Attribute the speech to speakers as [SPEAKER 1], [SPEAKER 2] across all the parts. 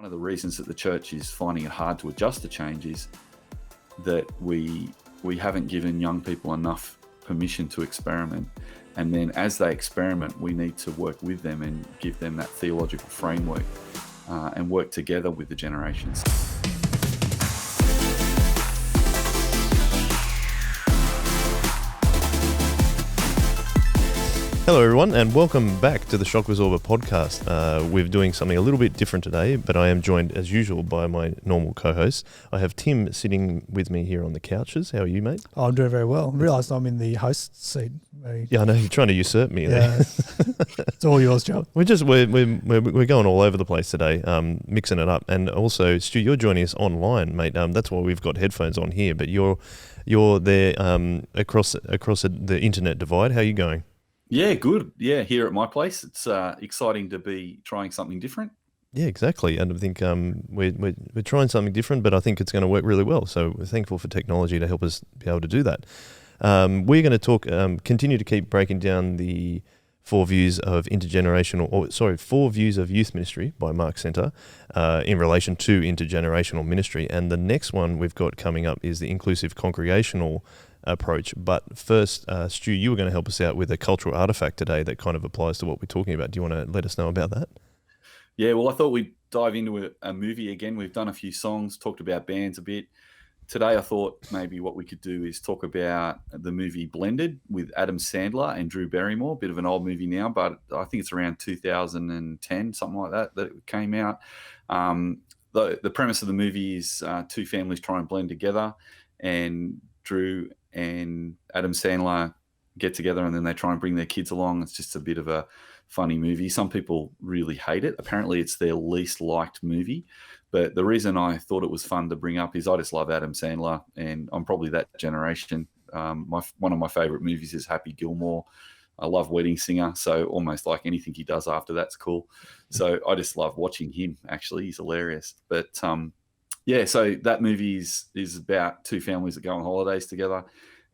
[SPEAKER 1] One of the reasons that the church is finding it hard to adjust to change is that we haven't given young people enough permission to experiment. And then as they experiment, we need to work with them and give them that theological framework and work together with the generations.
[SPEAKER 2] Hello everyone and welcome back to the Shock Absorber podcast. We're doing something a little bit different today, but I am joined as usual by my normal co-hosts. I have Tim sitting with me here on the couches. How are you, mate?
[SPEAKER 3] Oh, I'm doing very well. I realised I'm in the host seat.
[SPEAKER 2] Yeah, I know you're trying to usurp me there.
[SPEAKER 3] Yeah, it's all yours, Joe.
[SPEAKER 2] We're going all over the place today, mixing it up. And also, Stu, you're joining us online, mate. That's why we've got headphones on here, but you're there across the internet divide. How are you going?
[SPEAKER 1] Yeah, good. Yeah, here at my place, it's exciting to be trying something different.
[SPEAKER 2] Yeah, exactly. And I think we're trying something different, but I think it's going to work really well. So we're thankful for technology to help us be able to do that. We're going to continue to keep breaking down the four views of youth ministry by Mark Center in relation to intergenerational ministry. And the next one we've got coming up is the Inclusive Congregational approach. But first, Stu, you were going to help us out with a cultural artefact today that kind of applies to what we're talking about. Do you want to let us know about that?
[SPEAKER 1] Yeah, well, I thought we'd dive into a movie again. We've done a few songs, talked about bands a bit. Today, I thought maybe what we could do is talk about the movie Blended with Adam Sandler and Drew Barrymore. Bit of an old movie now, but I think it's around 2010, something like that it came out. The premise of the movie is two families try and blend together, and Drew and Adam Sandler get together and then they try and bring their kids along. It's just a bit of a funny movie. Some people really hate it. Apparently it's their least liked movie. But the reason I thought it was fun to bring up is I just love Adam Sandler, and I'm probably that generation. One of my favorite movies is Happy Gilmore. I love Wedding Singer, so almost like anything he does after that's cool. So I just love watching him, actually. He's hilarious. But yeah, so that movie is about two families that go on holidays together,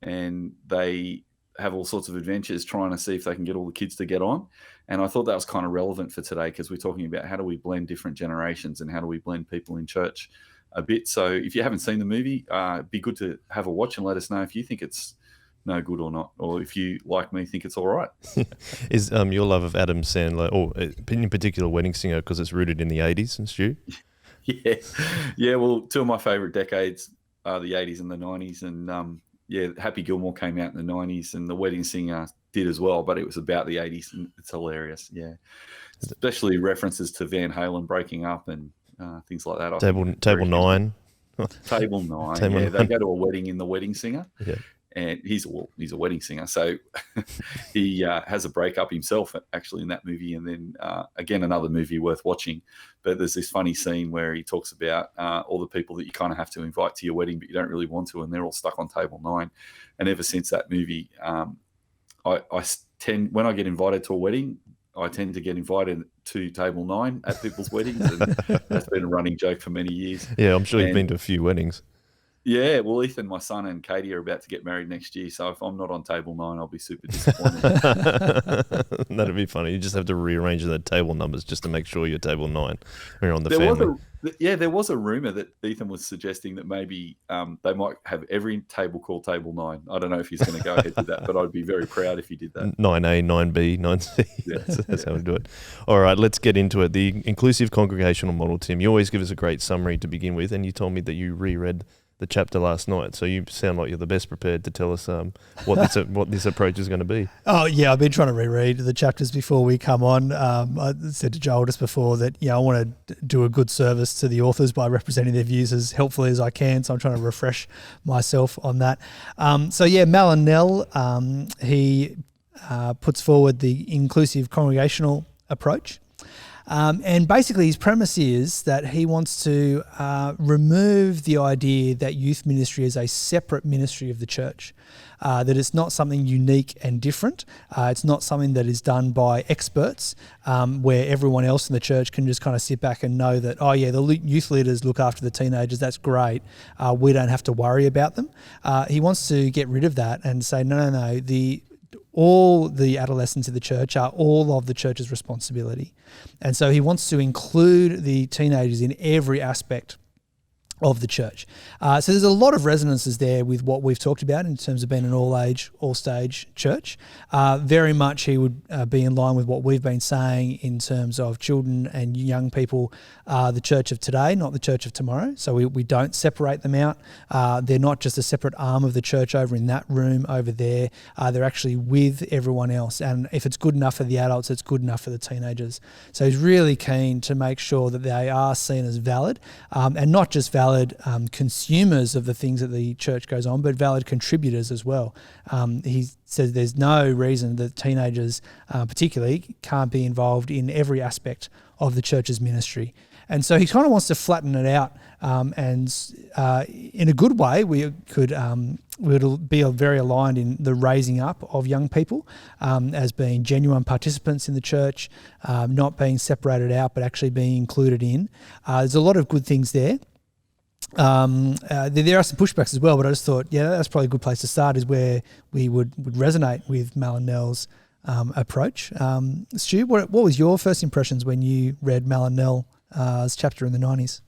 [SPEAKER 1] and they have all sorts of adventures trying to see if they can get all the kids to get on. And I thought that was kind of relevant for today because we're talking about how do we blend different generations and how do we blend people in church a bit. So if you haven't seen the movie, it'd be good to have a watch and let us know if you think it's no good or not, or if you, like me, think it's all right.
[SPEAKER 2] Is your love of Adam Sandler, or in particular Wedding Singer, because it's rooted in the 80s, and Stu?
[SPEAKER 1] Yeah. Well, two of my favorite decades are the 80s and the 90s, and Happy Gilmore came out in the 90s, and The Wedding Singer did as well, but it was about the 80s, and it's hilarious. Yeah, especially references to Van Halen breaking up and things like that.
[SPEAKER 2] Table 9.
[SPEAKER 1] Table 9.
[SPEAKER 2] Table
[SPEAKER 1] Yeah,
[SPEAKER 2] 9.
[SPEAKER 1] They go to a wedding in The Wedding Singer.
[SPEAKER 2] Yeah.
[SPEAKER 1] And he's a wedding singer, so he has a breakup himself actually in that movie. And then again, another movie worth watching. But there's this funny scene where he talks about all the people that you kind of have to invite to your wedding, but you don't really want to, and they're all stuck on table 9. And ever since that movie, I tend, when I get invited to a wedding, I tend to get invited to table 9 at people's weddings, and that's been a running joke for many years.
[SPEAKER 2] Yeah, I'm sure you've been to a few weddings.
[SPEAKER 1] Yeah, well, Ethan, my son, and Katie are about to get married next year, so if I'm not on table 9, I'll be super disappointed.
[SPEAKER 2] That'd be funny. You just have to rearrange the table numbers just to make sure you're table 9 when you're on the family.
[SPEAKER 1] There was a rumor that Ethan was suggesting that maybe they might have every table called table 9. I don't know if he's going to go ahead with that, but I'd be very proud if he did that.
[SPEAKER 2] 9A, 9B, 9C. Yeah. That's how we do it. All right, let's get into it. The Inclusive Congregational model, Tim. You always give us a great summary to begin with, and you told me that you reread the chapter last night, so you sound like you're the best prepared to tell us what this approach is going to be.
[SPEAKER 3] Oh yeah, I've been trying to reread the chapters before we come on. I said to Joel just before that I want to do a good service to the authors by representing their views as helpfully as I can, so I'm trying to refresh myself on that. Malin Nell, he puts forward the Inclusive Congregational approach. And basically his premise is that he wants to remove the idea that youth ministry is a separate ministry of the church, that it's not something unique and different. It's not something that is done by experts where everyone else in the church can just kind of sit back and know that, the youth leaders look after the teenagers, that's great. We don't have to worry about them. He wants to get rid of that and say, no, all the adolescents in the church are all of the church's responsibility. And so he wants to include the teenagers in every aspect of the church. So there's a lot of resonances there with what we've talked about in terms of being an all-age, all-stage church. Very much he would be in line with what we've been saying in terms of children and young people, the church of today, not the church of tomorrow. So we don't separate them out. They're not just a separate arm of the church over in that room over there. They're actually with everyone else. And if it's good enough for the adults, it's good enough for the teenagers. So he's really keen to make sure that they are seen as valid, and not just valid consumers of the things that the church goes on, but valid contributors as well. He says there's no reason that teenagers particularly can't be involved in every aspect of the church's ministry. And so he kind of wants to flatten it out, and in a good way, we would be very aligned in the raising up of young people as being genuine participants in the church, not being separated out, but actually being included in. There's a lot of good things there. There are some pushbacks as well, but I just thought, that's probably a good place to start, is where we would resonate with Mal and Nell's approach. Stu, what was your first impressions when you read Mal and Nell's chapter in the 90s?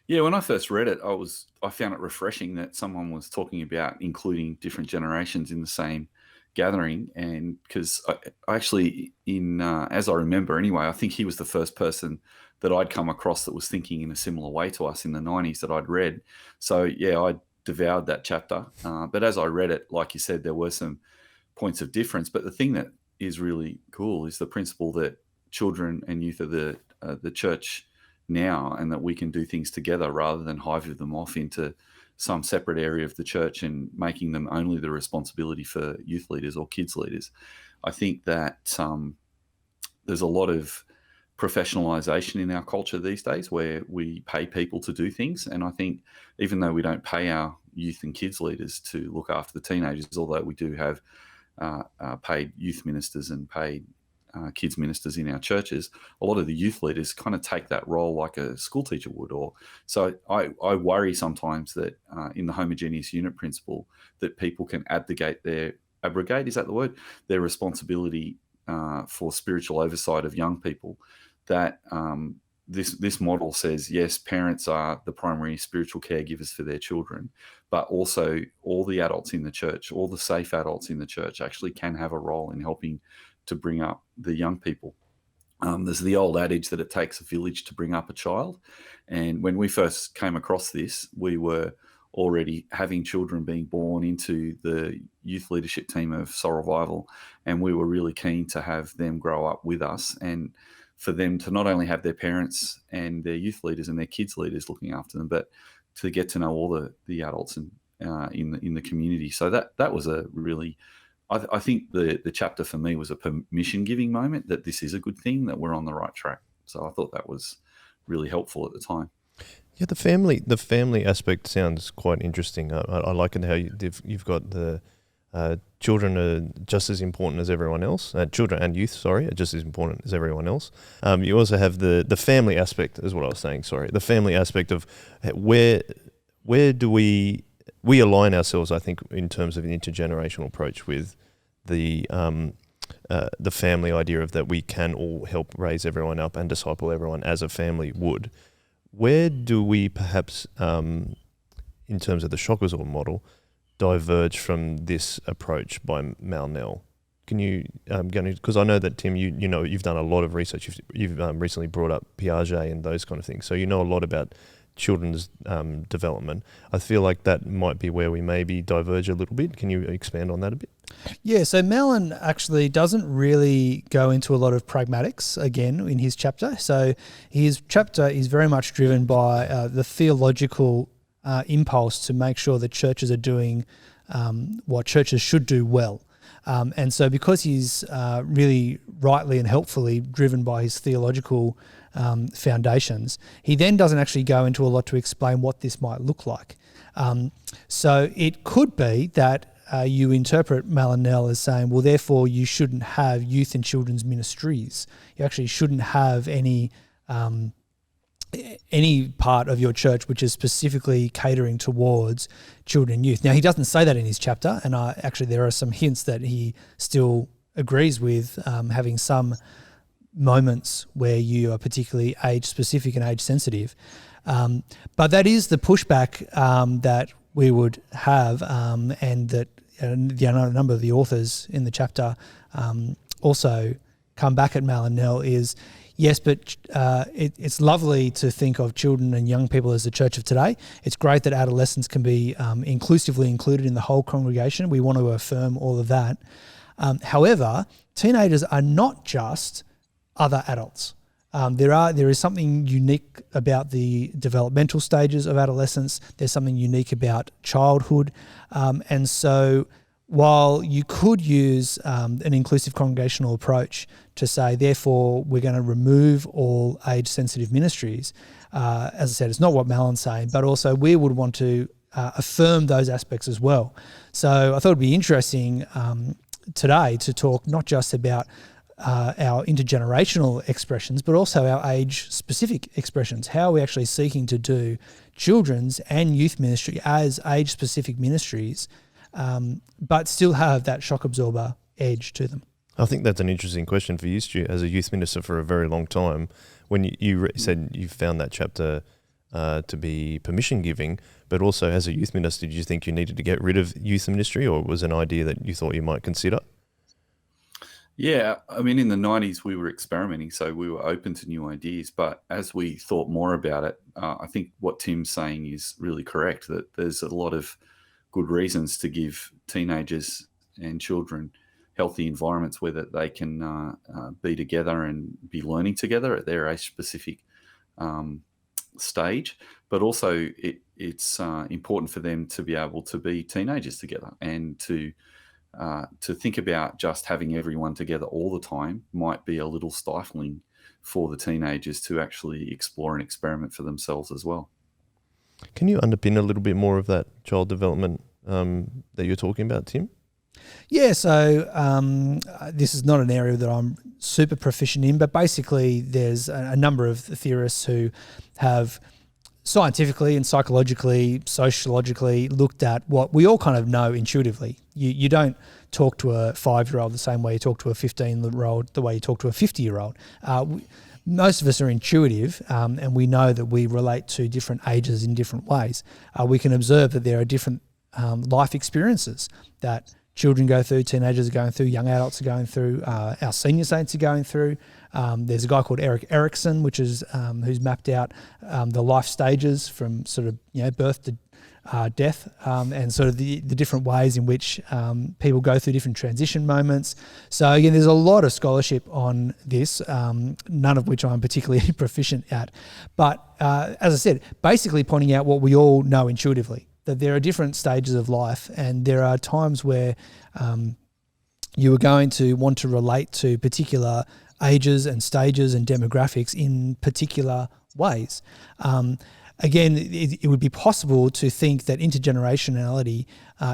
[SPEAKER 1] Yeah, when I first read it, I found it refreshing that someone was talking about including different generations in the same gathering, and because I actually, as I remember anyway, I think he was the first person that I'd come across that was thinking in a similar way to us in the 90s that I'd read. So yeah, I devoured that chapter. But as I read it, like you said, there were some points of difference. But the thing that is really cool is the principle that children and youth are the church now, and that we can do things together rather than hive them off into some separate area of the church and making them only the responsibility for youth leaders or kids leaders. I think that there's a lot of professionalization in our culture these days where we pay people to do things. And I think even though we don't pay our youth and kids leaders to look after the teenagers, although we do have paid youth ministers and paid kids ministers in our churches, a lot of the youth leaders kind of take that role like a school teacher would. So I worry sometimes that in the Homogeneous Unit Principle that people can abrogate, is that the word? Their responsibility for spiritual oversight of young people. That this model says, yes, parents are the primary spiritual caregivers for their children, but also all the adults in the church, all the safe adults in the church actually can have a role in helping to bring up the young people. There's the old adage that it takes a village to bring up a child. And when we first came across this, we were already having children being born into the youth leadership team of Soul Revival. And we were really keen to have them grow up with us, and for them to not only have their parents and their youth leaders and their kids leaders looking after them, but to get to know all the adults in the community. So that was a really, I think the chapter for me was a permission giving moment that this is a good thing, that we're on the right track. So I thought that was really helpful at the time.
[SPEAKER 2] Yeah, the family aspect sounds quite interesting. I like it how you've got the children are just as important as everyone else. Children and youth, are just as important as everyone else. You also have the family aspect, is what I was saying. Sorry, the family aspect of where do we align ourselves, I think, in terms of an intergenerational approach with the family idea of that we can all help raise everyone up and disciple everyone as a family would. Where do we perhaps, in terms of the Shockersall model, diverge from this approach by Mal Nell? Can you, because I know that, Tim, you've done a lot of research. You've recently brought up Piaget and those kind of things. So you know a lot about children's development. I feel like that might be where we maybe diverge a little bit. Can you expand on that a bit?
[SPEAKER 3] Yeah, so Mellon actually doesn't really go into a lot of pragmatics, again, in his chapter. So his chapter is very much driven by the theological impulse to make sure that churches are doing what churches should do well. And so because he's really rightly and helpfully driven by his theological foundations, he then doesn't actually go into a lot to explain what this might look like. So it could be that you interpret Mal and Nell as saying, well, therefore you shouldn't have youth and children's ministries. You actually shouldn't have any any part of your church which is specifically catering towards children and youth. Now, he doesn't say that in his chapter, and actually there are some hints that he still agrees with having some moments where you are particularly age-specific and age-sensitive. But that is the pushback that we would have, and that a number of the authors in the chapter also come back at Mal and Nell is, yes, but it's lovely to think of children and young people as the church of today. It's great that adolescents can be inclusively included in the whole congregation. We want to affirm all of that. However, teenagers are not just other adults. There is something unique about the developmental stages of adolescence. There's something unique about childhood. And so while you could use an inclusive congregational approach to say, therefore, we're going to remove all age-sensitive ministries, as I said, it's not what Malon's saying, but also we would want to affirm those aspects as well. So I thought it'd be interesting today to talk not just about our intergenerational expressions, but also our age-specific expressions. How are we actually seeking to do children's and youth ministry as age-specific ministries, but still have that shock absorber edge to them?
[SPEAKER 2] I think that's an interesting question for you, Stu, as a youth minister for a very long time. When you said you found that chapter to be permission-giving, but also as a youth minister, did you think you needed to get rid of youth ministry, or was it an idea that you thought you might consider?
[SPEAKER 1] Yeah, I mean, in the 90s, we were experimenting, so we were open to new ideas. But as we thought more about it, I think what Tim's saying is really correct, that there's a lot of good reasons to give teenagers and children healthy environments where that they can be together and be learning together at their age-specific stage. But also, it's important for them to be able to be teenagers together, and to think about just having everyone together all the time might be a little stifling for the teenagers to actually explore and experiment for themselves as well.
[SPEAKER 2] Can you underpin a little bit more of that child development that you're talking about, Tim?
[SPEAKER 3] Yeah, so this is not an area that I'm super proficient in, but basically there's a number of theorists who have scientifically and psychologically, sociologically looked at what we all kind of know intuitively. You don't talk to a 5-year-old the same way you talk to a 15-year-old, the way you talk to a 50-year-old. Most of us are intuitive, and we know that we relate to different ages in different ways. We can observe that there are different life experiences that children go through, teenagers are going through, young adults are going through, our senior saints are going through. There's a guy called Erik Erikson, which is who's mapped out the life stages from sort of birth to death, and sort of the different ways in which people go through different transition moments. So again, there's a lot of scholarship on this, none of which I'm particularly proficient at. But as I said, basically pointing out what we all know intuitively, that there are different stages of life, and there are times where you are going to want to relate to particular ages and stages and demographics in particular ways. Again, it would be possible to think that intergenerationality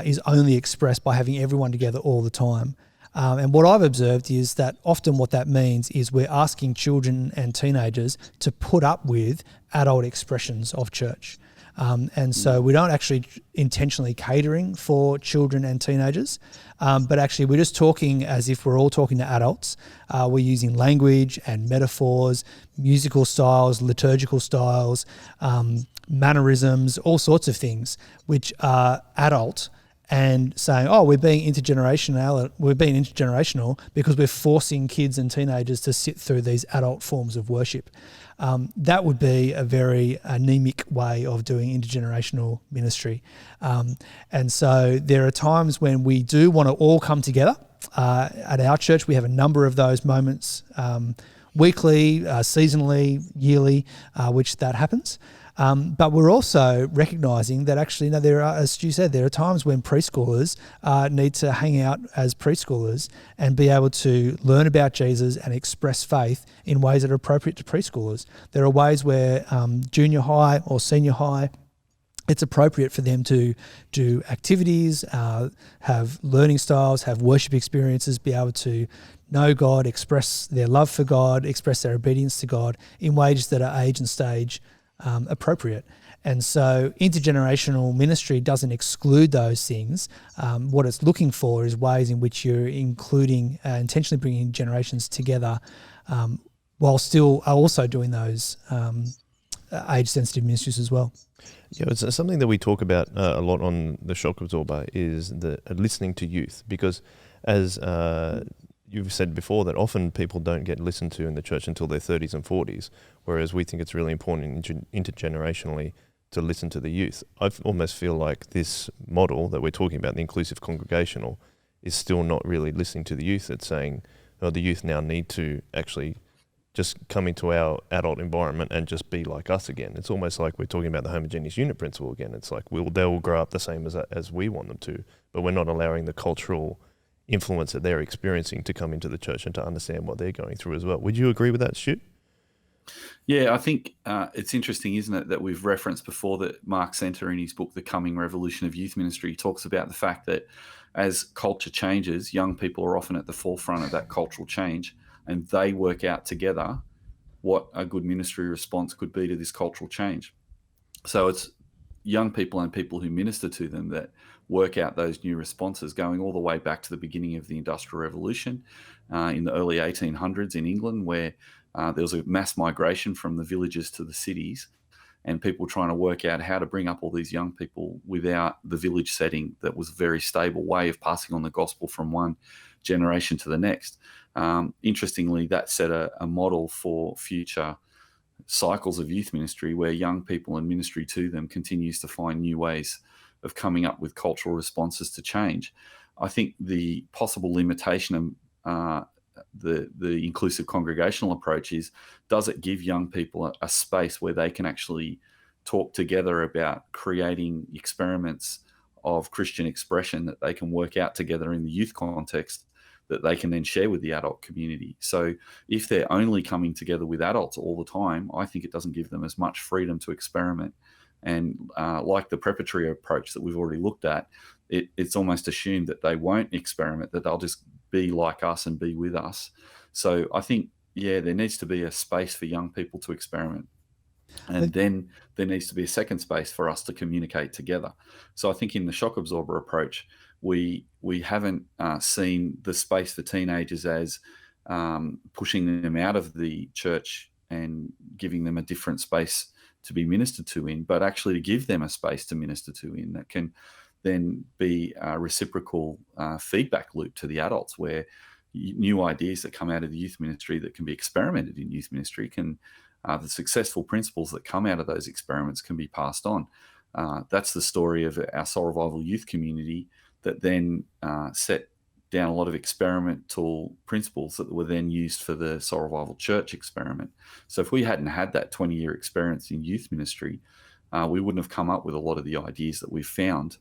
[SPEAKER 3] is only expressed by having everyone together all the time. And what I've observed is that often what that means is we're asking children and teenagers to put up with adult expressions of church. And so we don't actually intentionally catering for children and teenagers, but actually we're just talking as if we're all talking to adults. We're using language and metaphors, musical styles, liturgical styles, mannerisms, all sorts of things which are adult, and saying, oh, we're being intergenerational because we're forcing kids and teenagers to sit through these adult forms of worship. That would be a very anemic way of doing intergenerational ministry. And so there are times when we do want to all come together. At our church, we have a number of those moments, weekly, seasonally, yearly, which that happens. But we're also recognising that actually, there are, as Stu said, there are times when preschoolers need to hang out as preschoolers and be able to learn about Jesus and express faith in ways that are appropriate to preschoolers. There are ways where junior high or senior high it's appropriate for them to do activities, have learning styles, have worship experiences, be able to know God, express their love for God, express their obedience to God in ways that are age and stage appropriate. And so intergenerational ministry doesn't exclude those things. What it's looking for is ways in which you're including, intentionally bringing generations together while still also doing those age-sensitive ministries as well.
[SPEAKER 2] Yeah, it's something that we talk about a lot on the Shock Absorber is the listening to youth, because as you've said before, that often people don't get listened to in the church until their 30s and 40s, whereas we think it's really important intergenerationally to listen to the youth. I almost feel like this model that we're talking about, the Inclusive Congregational, is still not really listening to the youth. It's saying, oh, the youth now need to actually just come into our adult environment and just be like us again. It's almost like we're talking about the Homogeneous Unit Principle again. It's like they will grow up the same as we want them to, but we're not allowing the cultural influence that they're experiencing to come into the church and to understand what they're going through as well. Would you agree with that, Stu?
[SPEAKER 1] Yeah, I think it's interesting, isn't it, that we've referenced before that Mark Center in his book, The Coming Revolution of Youth Ministry, talks about the fact that as culture changes, young people are often at the forefront of that cultural change, and they work out together what a good ministry response could be to this cultural change. So it's young people and people who minister to them that work out those new responses, going all the way back to the beginning of the Industrial Revolution in the early 1800s in England, where there was a mass migration from the villages to the cities, and people trying to work out how to bring up all these young people without the village setting that was a very stable way of passing on the gospel from one generation to the next. Interestingly, that set a model for future cycles of youth ministry, where young people and ministry to them continues to find new ways of coming up with cultural responses to change. I think the possible limitation of the inclusive congregational approach is, does it give young people a space where they can actually talk together about creating experiments of Christian expression that they can work out together in the youth context that they can then share with the adult community? So if they're only coming together with adults all the time, I think it doesn't give them as much freedom to experiment. And like the preparatory approach that we've already looked at, it's almost assumed that they won't experiment, that they'll just be like us and be with us. So I think, yeah, there needs to be a space for young people to experiment. And then there needs to be a second space for us to communicate together. So I think in the shock absorber approach, we haven't seen the space for teenagers as pushing them out of the church and giving them a different space to be ministered to in, but actually to give them a space to minister to in that can then be a reciprocal feedback loop to the adults, where new ideas that come out of the youth ministry that can be experimented in youth ministry can the successful principles that come out of those experiments can be passed on. That's the story of our Soul Revival youth community that then set down a lot of experimental principles that were then used for the Soul Revival Church experiment. So if we hadn't had that 20-year experience in youth ministry, we wouldn't have come up with a lot of the ideas that we've found.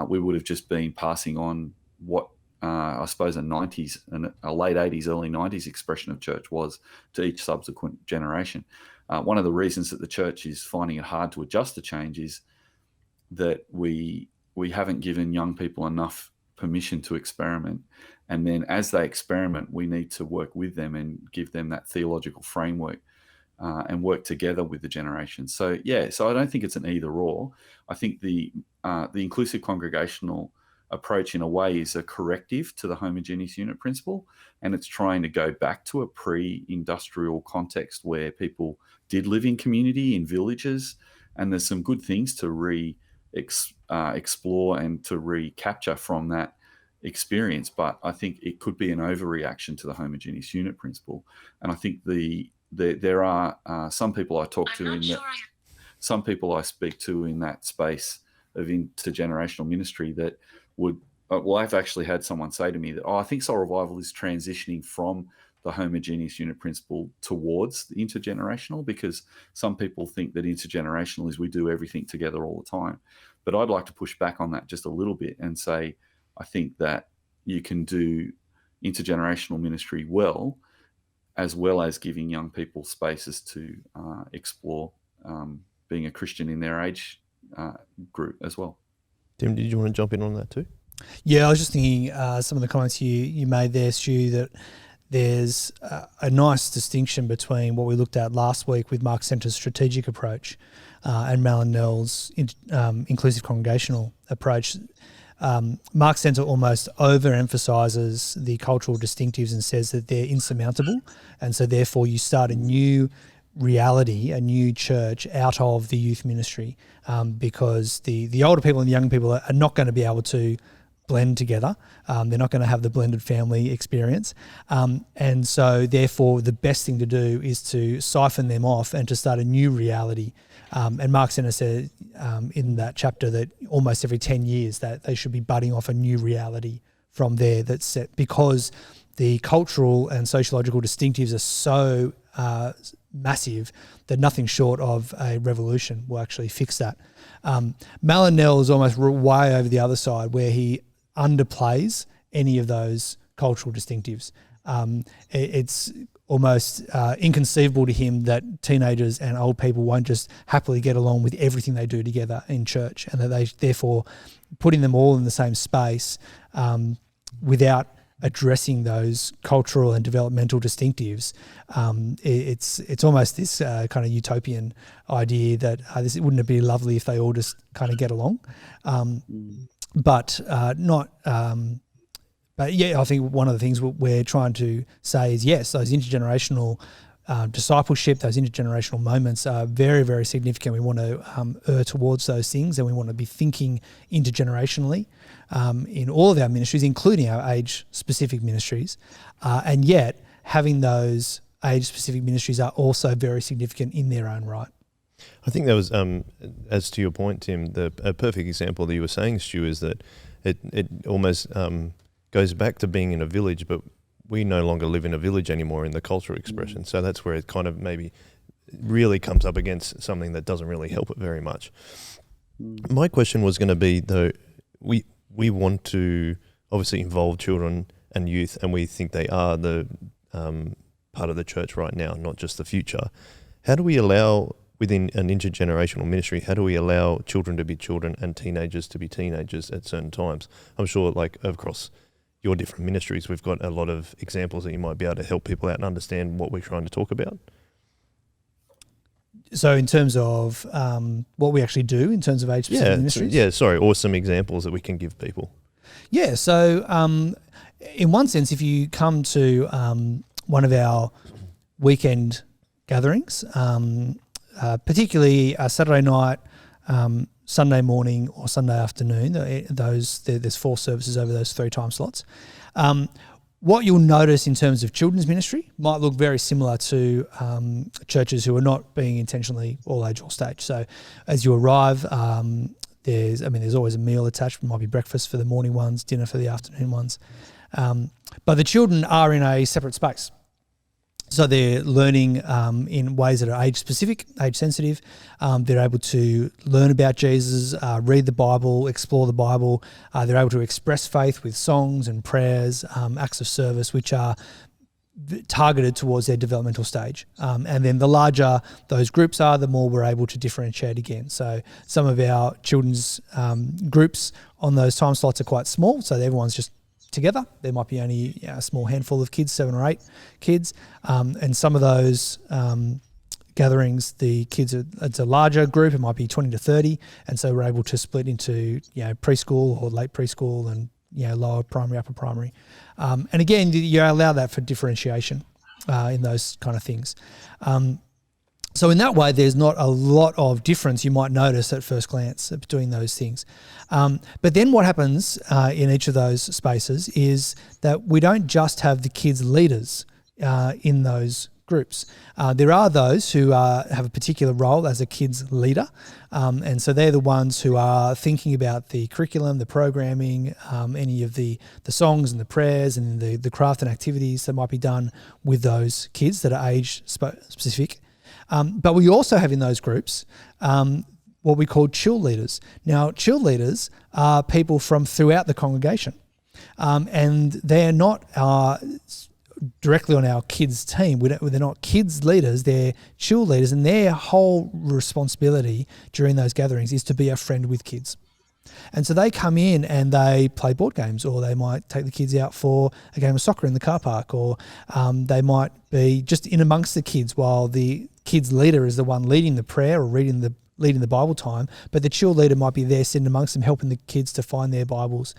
[SPEAKER 1] We would have just been passing on what I suppose a 90s and a late 80s, early 90s expression of church was to each subsequent generation. One of the reasons that the church is finding it hard to adjust to change is that we haven't given young people enough permission to experiment. And then as they experiment, we need to work with them and give them that theological framework and work together with the generation. So, yeah, so I don't think it's an either or. I think the inclusive congregational approach in a way is a corrective to the homogeneous unit principle, and it's trying to go back to a pre-industrial context where people did live in community, in villages, and there's some good things to explore and to recapture from that experience. But I think it could be an overreaction to the homogeneous unit principle, and I think there are some people I talk to some people I speak to in that space of intergenerational ministry that would, well, I've actually had someone say to me that, I think Soul Revival is transitioning from the homogeneous unit principle towards the intergenerational, because some people think that intergenerational is we do everything together all the time. But I'd like to push back on that just a little bit and say, I think that you can do intergenerational ministry well as giving young people spaces to explore being a Christian in their age group as well.
[SPEAKER 2] Tim, did you want to jump in on that too?
[SPEAKER 3] Yeah, I was just thinking some of the comments you made there, Stu, that there's a nice distinction between what we looked at last week with Mark Center's strategic approach and Mal and Nell's inclusive congregational approach. Mark Center almost overemphasizes the cultural distinctives and says that they're insurmountable, and so therefore you start a new reality, a new church out of the youth ministry, because the older people and the young people are not going to be able to blend together. They're not going to have the blended family experience. And so therefore the best thing to do is to siphon them off and to start a new reality. And Mark Center said in that chapter that almost every 10 years that they should be budding off a new reality from there that's set, because the cultural and sociological distinctives are so massive that nothing short of a revolution will actually fix that. Mal and Nell is almost way over the other side, where he underplays any of those cultural distinctives. It's almost inconceivable to him that teenagers and old people won't just happily get along with everything they do together in church, and that they therefore putting them all in the same space without addressing those cultural and developmental distinctives. It's almost this kind of utopian idea that wouldn't it be lovely if they all just kind of get along? But yeah, I think one of the things we're trying to say is, yes, those intergenerational discipleship, those intergenerational moments are very, very significant. We want to err towards those things, and we want to be thinking intergenerationally in all of our ministries, including our age-specific ministries. And yet, having those age-specific ministries are also very significant in their own right.
[SPEAKER 2] I think that was, as to your point, Tim, a perfect example that you were saying, Stu, is that it almost goes back to being in a village, but we no longer live in a village anymore in the cultural expression. So that's where it kind of maybe really comes up against something that doesn't really help it very much. My question was going to be, though, we want to obviously involve children and youth, and we think they are the part of the church right now, not just the future. How do we allow, within an intergenerational ministry, how do we allow children to be children and teenagers to be teenagers at certain times? I'm sure, like, across your different ministries, we've got a lot of examples that you might be able to help people out and understand what we're trying to talk about.
[SPEAKER 3] So in terms of what we actually do in terms of age-specific ministries?
[SPEAKER 2] Or some examples that we can give people. Yeah,
[SPEAKER 3] so in one sense, if you come to one of our weekend gatherings, particularly a Saturday night, Sunday morning or Sunday afternoon, there's 4 services over those 3 time slots. What you'll notice in terms of children's ministry might look very similar to churches who are not being intentionally all age, all stage. So as you arrive, there's always a meal attached. It might be breakfast for the morning ones, dinner for the afternoon ones. But the children are in a separate space. So they're learning in ways that are age-specific, age-sensitive. They're able to learn about Jesus, read the Bible, explore the Bible. They're able to express faith with songs and prayers, acts of service, which are targeted towards their developmental stage. And then the larger those groups are, the more we're able to differentiate again. So some of our children's groups on those time slots are quite small, so everyone's just together. There might be only a small handful of kids, 7 or 8 kids, and some of those gatherings, the kids it's a larger group. It might be 20 to 30, and so we're able to split into preschool or late preschool and lower primary, upper primary, and again you allow that for differentiation in those kind of things. So in that way, there's not a lot of difference you might notice at first glance between those things. But then what happens in each of those spaces is that we don't just have the kids leaders in those groups. There are those who have a particular role as a kids leader, and so they're the ones who are thinking about the curriculum, the programming, any of the songs and the prayers and the craft and activities that might be done with those kids that are age specific. But we also have in those groups what we call chill leaders. Now, chill leaders are people from throughout the congregation, and they're not directly on our kids team. They're not kids leaders, they're chill leaders, and their whole responsibility during those gatherings is to be a friend with kids. And so they come in and they play board games, or they might take the kids out for a game of soccer in the car park, or they might be just in amongst the kids while the kids leader is the one leading the prayer or leading the Bible time, but the chill leader might be there sitting amongst them, helping the kids to find their Bibles.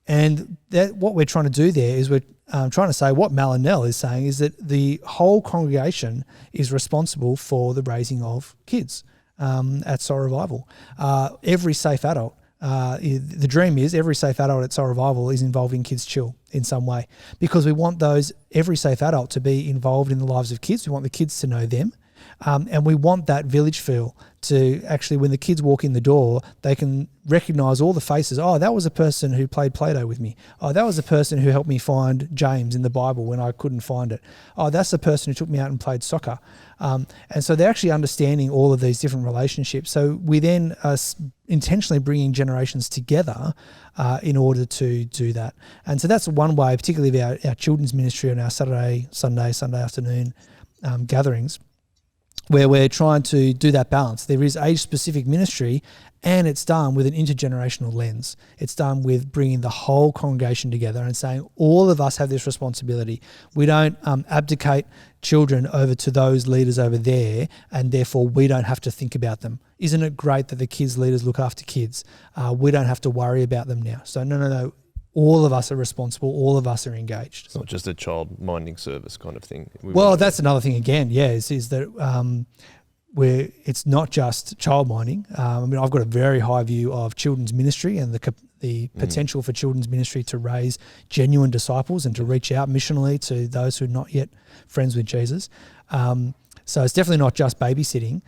[SPEAKER 3] And that what we're trying to do there is we're trying to say what Mal and Nell is saying is that the whole congregation is responsible for the raising of kids at Soul Revival. Every safe adult, the dream is every safe adult at Soul Revival is involving Kids Chill in some way, because we want every safe adult to be involved in the lives of kids. We want the kids to know them. And we want that village feel to actually, when the kids walk in the door, they can recognise all the faces. Oh, that was a person who played Play-Doh with me. Oh, that was a person who helped me find James in the Bible when I couldn't find it. Oh, that's the person who took me out and played soccer. And so they're actually understanding all of these different relationships. So we then are intentionally bringing generations together in order to do that. And so that's one way, particularly of our children's ministry on our Sunday afternoon gatherings, where we're trying to do that balance. There is age-specific ministry, and it's done with an intergenerational lens. It's done with bringing the whole congregation together and saying all of us have this responsibility. We don't abdicate children over to those leaders over there, and therefore we don't have to think about them. Isn't it great that the kids leaders look after kids? We don't have to worry about them now. So no. All of us are responsible. All of us are engaged.
[SPEAKER 2] It's not just a child minding service kind of thing.
[SPEAKER 3] That's another thing again. Yeah, is that it's not just child minding. I've got a very high view of children's ministry and the potential for children's ministry to raise genuine disciples and to reach out missionally to those who are not yet friends with Jesus. So it's definitely not just babysitting.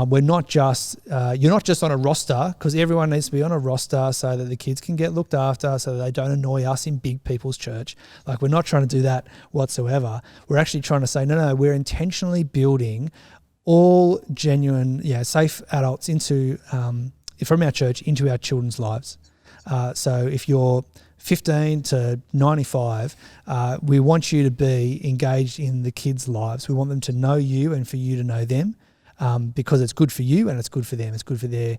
[SPEAKER 3] We're not just, you're not just on a roster, because everyone needs to be on a roster so that the kids can get looked after, so that they don't annoy us in big people's church. Like, we're not trying to do that whatsoever. We're actually trying to say, no, we're intentionally building all genuine, safe adults from our church into our children's lives. So if you're 15 to 95, we want you to be engaged in the kids' lives. We want them to know you and for you to know them, because it's good for you and it's good for them. It's good for their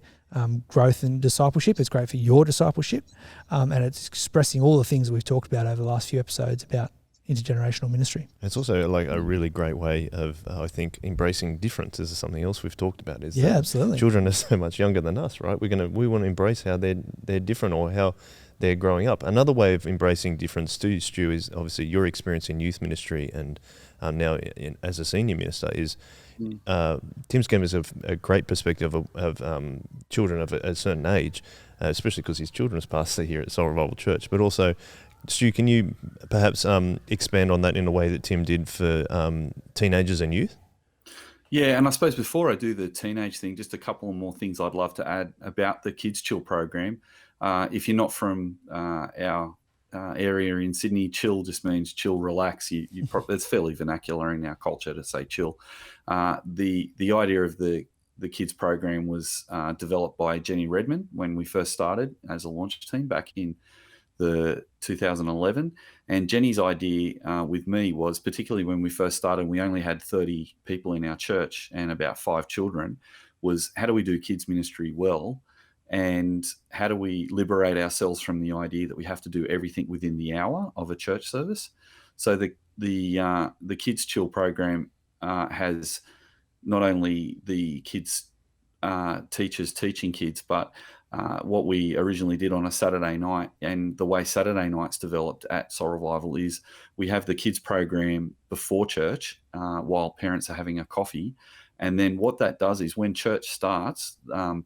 [SPEAKER 3] growth and discipleship. It's great for your discipleship, and it's expressing all the things we've talked about over the last few episodes about intergenerational ministry.
[SPEAKER 2] It's also like a really great way of, I think, embracing difference. This is something else we've talked about.
[SPEAKER 3] Absolutely.
[SPEAKER 2] Children are so much younger than us, right? We want to embrace how they're different, or how they're growing up. Another way of embracing difference too, Stu, is obviously your experience in youth ministry, and now as a senior minister is Tim's given us a great perspective of children of a certain age, especially because his children's pastor here at Soul Revival Church. But also, Stu, can you perhaps expand on that in a way that Tim did for teenagers and youth?
[SPEAKER 1] Yeah, and I suppose before I do the teenage thing, just a couple more things I'd love to add about the Kids Chill program. If you're not from our area in Sydney, chill just means chill, relax. It's fairly vernacular in our culture to say chill. The idea of the kids program was developed by Jenny Redmond when we first started as a launch team back in the 2011. And Jenny's idea with me was, particularly when we first started, we only had 30 people in our church and about 5 children, was how do we do kids ministry well? And how do we liberate ourselves from the idea that we have to do everything within the hour of a church service? So the Kids Chill program has not only the kids teachers teaching kids, but what we originally did on a Saturday night, and the way Saturday nights developed at Soul Revival is we have the kids program before church while parents are having a coffee. And then what that does is when church starts,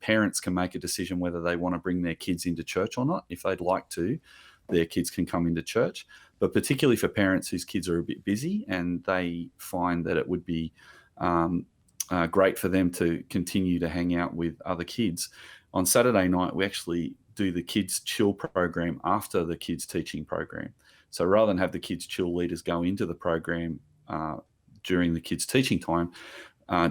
[SPEAKER 1] parents can make a decision whether they want to bring their kids into church or not. If they'd like to, their kids can come into church. But particularly for parents whose kids are a bit busy and they find that it would be great for them to continue to hang out with other kids, on Saturday night, we actually do the Kids Chill program after the kids teaching program. So rather than have the Kids Chill leaders go into the program during the kids teaching time,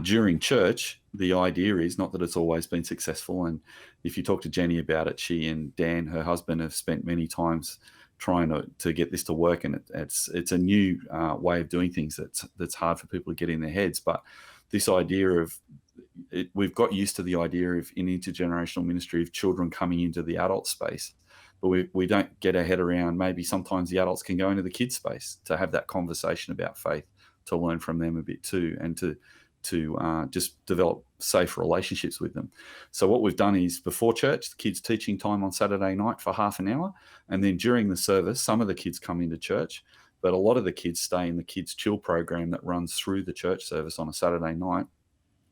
[SPEAKER 1] during church, the idea is, not that it's always been successful, and if you talk to Jenny about it, she and Dan, her husband, have spent many times trying to get this to work, and it's a new way of doing things that's hard for people to get in their heads. But this idea of we've got used to the idea of in intergenerational ministry of children coming into the adult space, but we don't get our head around maybe sometimes the adults can go into the kids space to have that conversation about faith, to learn from them a bit too, and to just develop safe relationships with them. So what we've done is before church, the kids teaching time on Saturday night for half an hour, and then during the service, some of the kids come into church, but a lot of the kids stay in the Kids Chill program that runs through the church service on a Saturday night.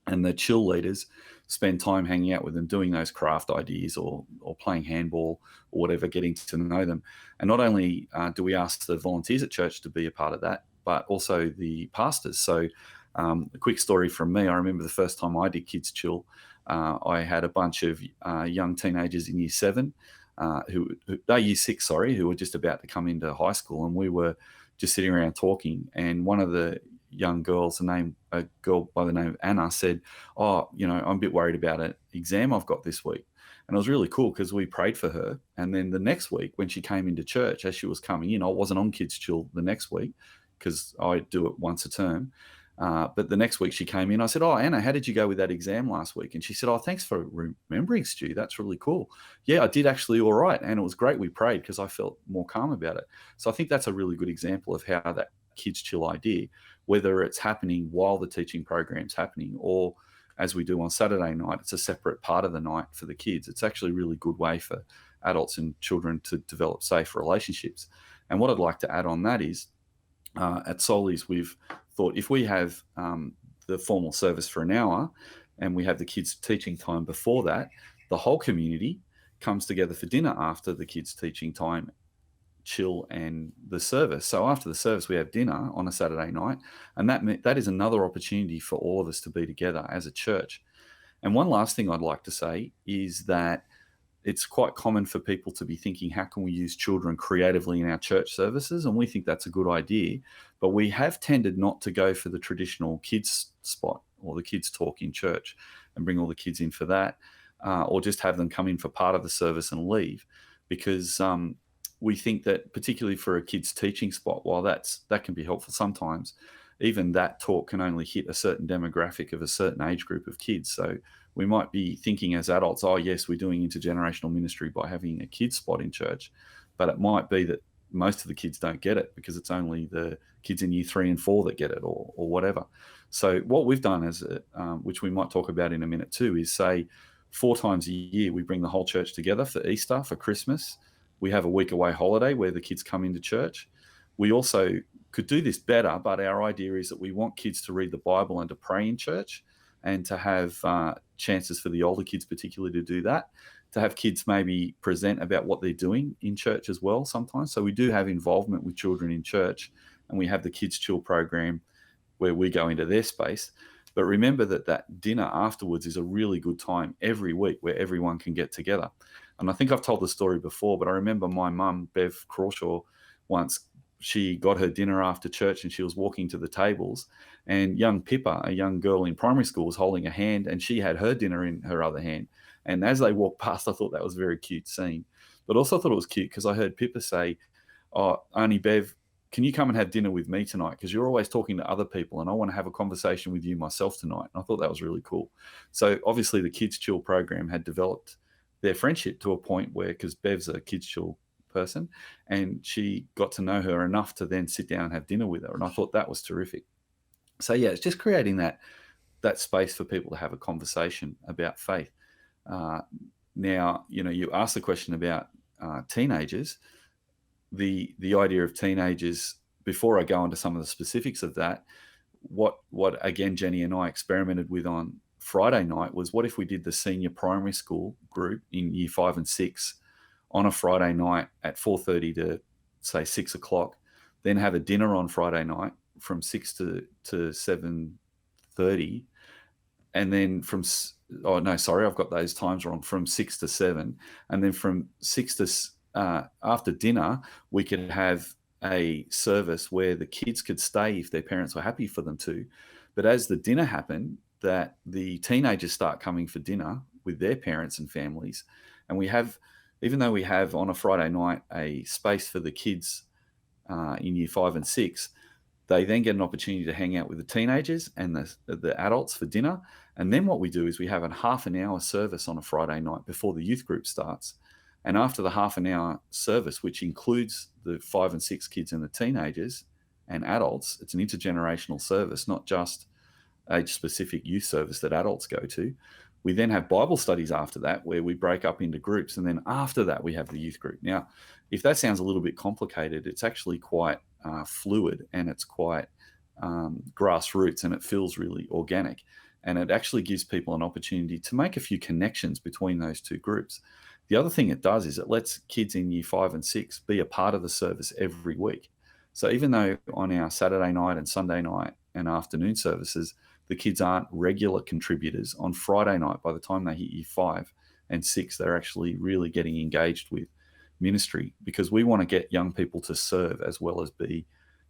[SPEAKER 1] And the chill leaders spend time hanging out with them, doing those craft ideas or playing handball or whatever, getting to know them. And not only do we ask the volunteers at church to be a part of that, but also the pastors. So a quick story from me. I remember the first time I did Kids Chill, I had a bunch of young teenagers in year 7, year 6, who were just about to come into high school. And we were just sitting around talking. And one of the young girls, a girl by the name of Anna, said, I'm a bit worried about an exam I've got this week. And it was really cool because we prayed for her. And then the next week when she came into church, as she was coming in, I wasn't on Kids Chill the next week because I do it once a term. But the next week she came in, I said, Anna, how did you go with that exam last week? And she said, thanks for remembering, Stu. That's really cool. Yeah, I did actually all right. And it was great. We prayed because I felt more calm about it. So I think that's a really good example of how that Kids Chill idea, whether it's happening while the teaching program's happening or as we do on Saturday night, it's a separate part of the night for the kids. It's actually a really good way for adults and children to develop safe relationships. And what I'd like to add on that is at Solis, we've thought if we have the formal service for an hour and we have the kids teaching time before that, the whole community comes together for dinner after the kids teaching time, chill, and the service. So after the service, we have dinner on a Saturday night, and that is another opportunity for all of us to be together as a church. And one last thing I'd like to say is that it's quite common for people to be thinking, how can we use children creatively in our church services? And we think that's a good idea, but we have tended not to go for the traditional kids spot or the kids talk in church and bring all the kids in for that, or just have them come in for part of the service and leave, because we think that particularly for a kids teaching spot, while that can be helpful sometimes, even that talk can only hit a certain demographic of a certain age group of kids. So we might be thinking as adults, yes, we're doing intergenerational ministry by having a kids spot in church, but it might be that most of the kids don't get it because it's only the kids in year 3 and 4 that get it, or whatever. So what we've done which we might talk about in a minute too, is say 4 times a year we bring the whole church together for Easter, for Christmas. We have a week away holiday where the kids come into church. We also could do this better, but our idea is that we want kids to read the Bible and to pray in church, and to have chances for the older kids particularly to do that, to have kids maybe present about what they're doing in church as well sometimes. So we do have involvement with children in church, and we have the Kids Chill program where we go into their space. But remember that dinner afterwards is a really good time every week where everyone can get together. And I think I've told the story before, but I remember my mum, Bev Crawshaw, once she got her dinner after church and she was walking to the tables, and young Pippa, a young girl in primary school, was holding a hand and she had her dinner in her other hand. And as they walked past, I thought that was a very cute scene. But also thought it was cute because I heard Pippa say, Auntie Bev, can you come and have dinner with me tonight? Because you're always talking to other people and I want to have a conversation with you myself tonight. And I thought that was really cool. So obviously the Kids Chill program had developed their friendship to a point where, because Bev's a Kids Chill person, and she got to know her enough to then sit down and have dinner with her. And I thought that was terrific. So yeah, it's just creating that space for people to have a conversation about faith. Now, you asked the question about teenagers. The idea of teenagers, before I go into some of the specifics of that, what again Jenny and I experimented with on Friday night was, what if we did the senior primary school group in year 5 and 6 on a Friday night at 4:30 to say 6 o'clock, then have a dinner on Friday night from 6 to 7:30, and then I've got those times wrong, from 6 to 7, and then from 6 to after dinner we could have a service where the kids could stay if their parents were happy for them to, but as the dinner happened, that the teenagers start coming for dinner with their parents and families, and we have even though we have on a Friday night a space for the kids in year 5 and 6, they then get an opportunity to hang out with the teenagers and the adults for dinner. And then what we do is we have a half an hour service on a Friday night before the youth group starts. And after the half an hour service, which includes the 5 and 6 kids and the teenagers and adults, it's an intergenerational service, not just age-specific youth service that adults go to. We then have Bible studies after that where we break up into groups. And then after that, we have the youth group. Now, if that sounds a little bit complicated, it's actually quite fluid, and it's quite grassroots, and it feels really organic. And it actually gives people an opportunity to make a few connections between those two groups. The other thing it does is it lets kids in year 5 and 6 be a part of the service every week. So even though on our Saturday night and Sunday night and afternoon services, the kids aren't regular contributors, on Friday night, by the time they hit year 5 and 6, they're actually really getting engaged with ministry, because we want to get young people to serve as well as be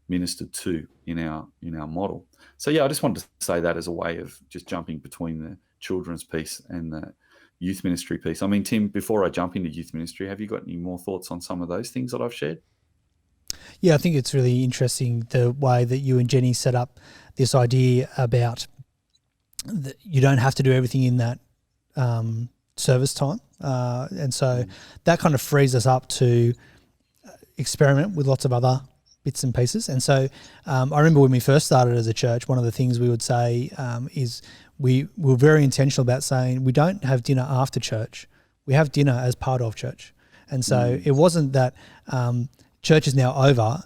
[SPEAKER 1] ministered to in our model. So yeah, I just wanted to say that as a way of just jumping between the children's piece and the youth ministry piece. I mean, Tim, before I jump into youth ministry, have you got any more thoughts on some of those things that I've shared?
[SPEAKER 3] Yeah, I think it's really interesting the way that you and Jenny set up this idea about that you don't have to do everything in that service time. And so that kind of frees us up to experiment with lots of other bits and pieces. And so I remember when we first started as a church, one of the things we would say is we were very intentional about saying we don't have dinner after church. We have dinner as part of church. And so it wasn't that church is now over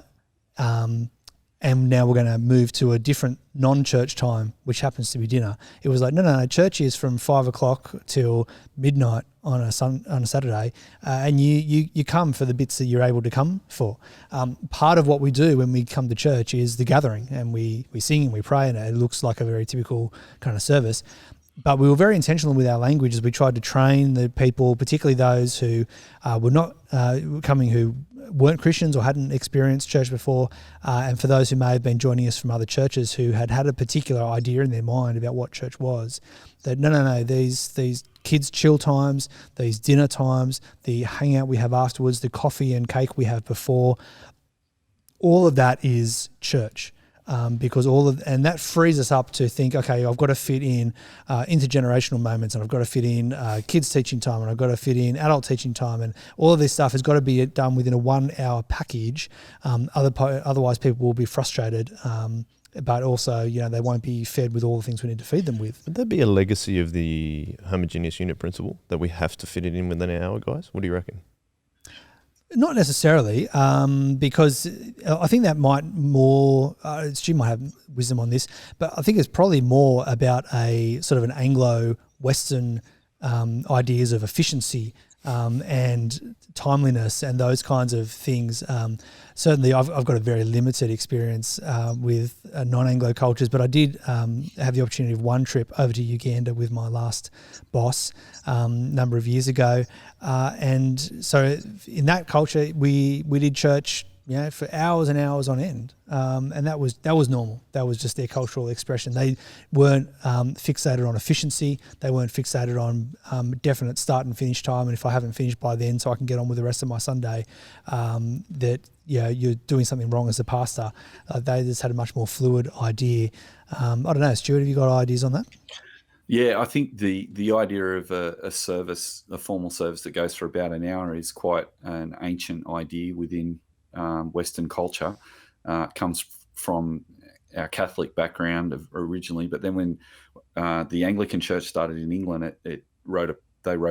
[SPEAKER 3] and now we're going to move to a different non-church time, which happens to be dinner. It was like, no, church is from 5 o'clock till midnight on a Saturday, and you come for the bits that you're able to come for. Part of what we do when we come to church is the gathering, and we sing and we pray, and it looks like a very typical kind of service. But we were very intentional with our language as we tried to train the people, particularly those who were not coming, who weren't Christians or hadn't experienced church before, and for those who may have been joining us from other churches who had a particular idea in their mind about what church was. That no, these kids' chill times, these dinner times, the hangout we have afterwards, the coffee and cake we have before, all of that is church. Because and that frees us up to think, okay, I've got to fit in intergenerational moments, and I've got to fit in kids teaching time, and I've got to fit in adult teaching time, and all of this stuff has got to be done within a 1 hour package. Otherwise people will be frustrated, but also, they won't be fed with all the things we need to feed them with.
[SPEAKER 2] Would there be a legacy of the Homogeneous Unit Principle that we have to fit it in within an hour, guys? What do you reckon?
[SPEAKER 3] Not necessarily, because I think that might more, Stu might have wisdom on this, but I think it's probably more about a sort of an Anglo-Western ideas of efficiency and timeliness and those kinds of things. Certainly I've got a very limited experience with non-Anglo cultures, but I did have the opportunity of one trip over to Uganda with my last boss a number of years ago. And so in that culture, we did church for hours and hours on end. And that was normal. That was just their cultural expression. They weren't fixated on efficiency. They weren't fixated on definite start and finish time. And if I haven't finished by then, so I can get on with the rest of my Sunday, that you're doing something wrong as a pastor. They just had a much more fluid idea. I don't know, Stuart, have you got ideas on that?
[SPEAKER 1] Yeah, I think the idea of a service, a formal service that goes for about an hour, is quite an ancient idea within Western culture. Comes from our Catholic background originally, but then when the Anglican Church started in England, they wrote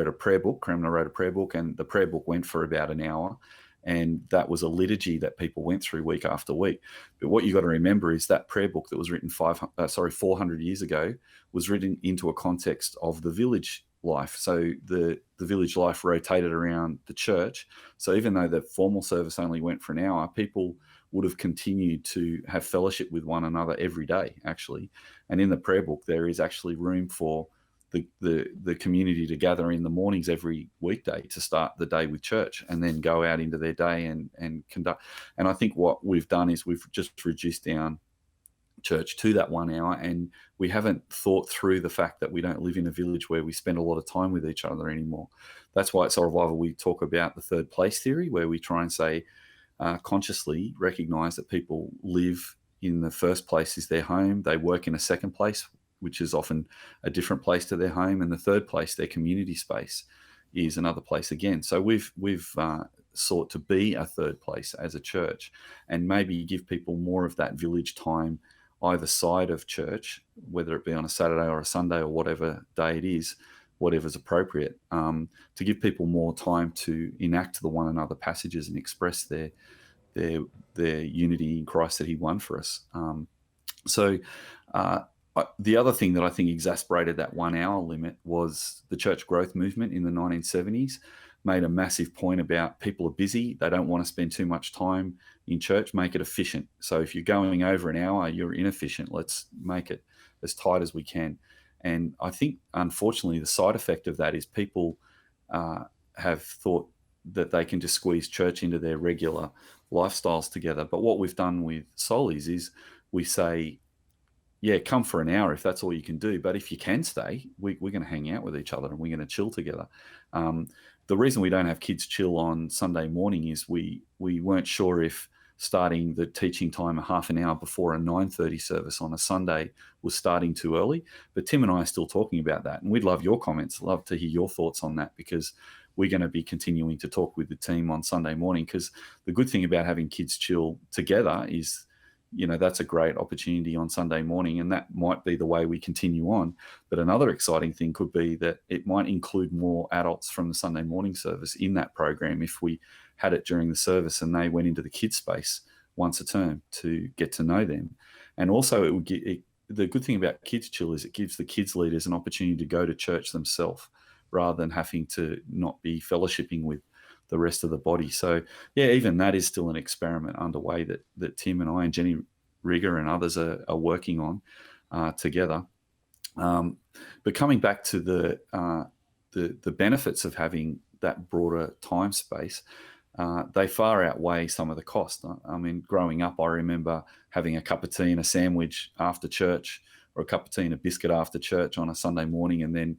[SPEAKER 1] a prayer book. Cranmer wrote a prayer book, and the prayer book went for about an hour, and that was a liturgy that people went through week after week. But what you got to remember is that prayer book that was written 400 years ago was written into a context of the village life. So the village life rotated around the church. So even though the formal service only went for an hour, people would have continued to have fellowship with one another every day, actually. And in the prayer book, there is actually room for the community to gather in the mornings every weekday to start the day with church, and then go out into their day and conduct. And I think what we've done is we've just reduced down church to that 1 hour, and we haven't thought through the fact that we don't live in a village where we spend a lot of time with each other anymore. That's why at Soul Revival we talk about the third place theory, where we try and say, consciously recognize that people live in the first place is their home, they work in a second place, which is often a different place to their home, and the third place, their community space, is another place again. So we've sought to be a third place as a church, and maybe give people more of that village time either side of church, whether it be on a Saturday or a Sunday or whatever day it is, whatever's appropriate, to give people more time to enact the one another passages and express their unity in Christ that he won for us. The other thing that I think exasperated that 1 hour limit was the church growth movement in the 1970s made a massive point about people are busy, they don't want to spend too much time in church, make it efficient. So if you're going over an hour, you're inefficient. Let's make it as tight as we can. And I think, unfortunately, the side effect of that is people have thought that they can just squeeze church into their regular lifestyles together. But what we've done with Soulies is we say, yeah, come for an hour if that's all you can do. But if you can stay, we're going to hang out with each other and we're going to chill together. The reason we don't have kids chill on Sunday morning is we weren't sure if starting the teaching time a half an hour before a 9:30 service on a Sunday was starting too early. But Tim and I are still talking about that. And we'd love your comments, love to hear your thoughts on that, because we're going to be continuing to talk with the team on Sunday morning. Because the good thing about having kids chill together is, that's a great opportunity on Sunday morning, and that might be the way we continue on. But another exciting thing could be that it might include more adults from the Sunday morning service in that program if we had it during the service and they went into the kids space once a term to get to know them. And also the good thing about Kids Chill is it gives the kids leaders an opportunity to go to church themselves rather than having to not be fellowshipping with the rest of the body. So yeah, even that is still an experiment underway that Tim and I and Jenny Rigger and others are working on together. But coming back to the benefits of having that broader time space, they far outweigh some of the cost. I mean, growing up, I remember having a cup of tea and a sandwich after church, or a cup of tea and a biscuit after church on a Sunday morning, and then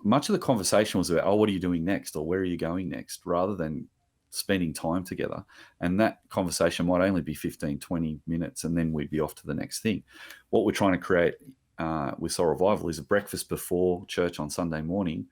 [SPEAKER 1] much of the conversation was about, oh, what are you doing next? Or where are you going next? Rather than spending time together. And that conversation might only be 15, 20 minutes, and then we'd be off to the next thing. What we're trying to create with Soul Revival is a breakfast before church on Sunday morning,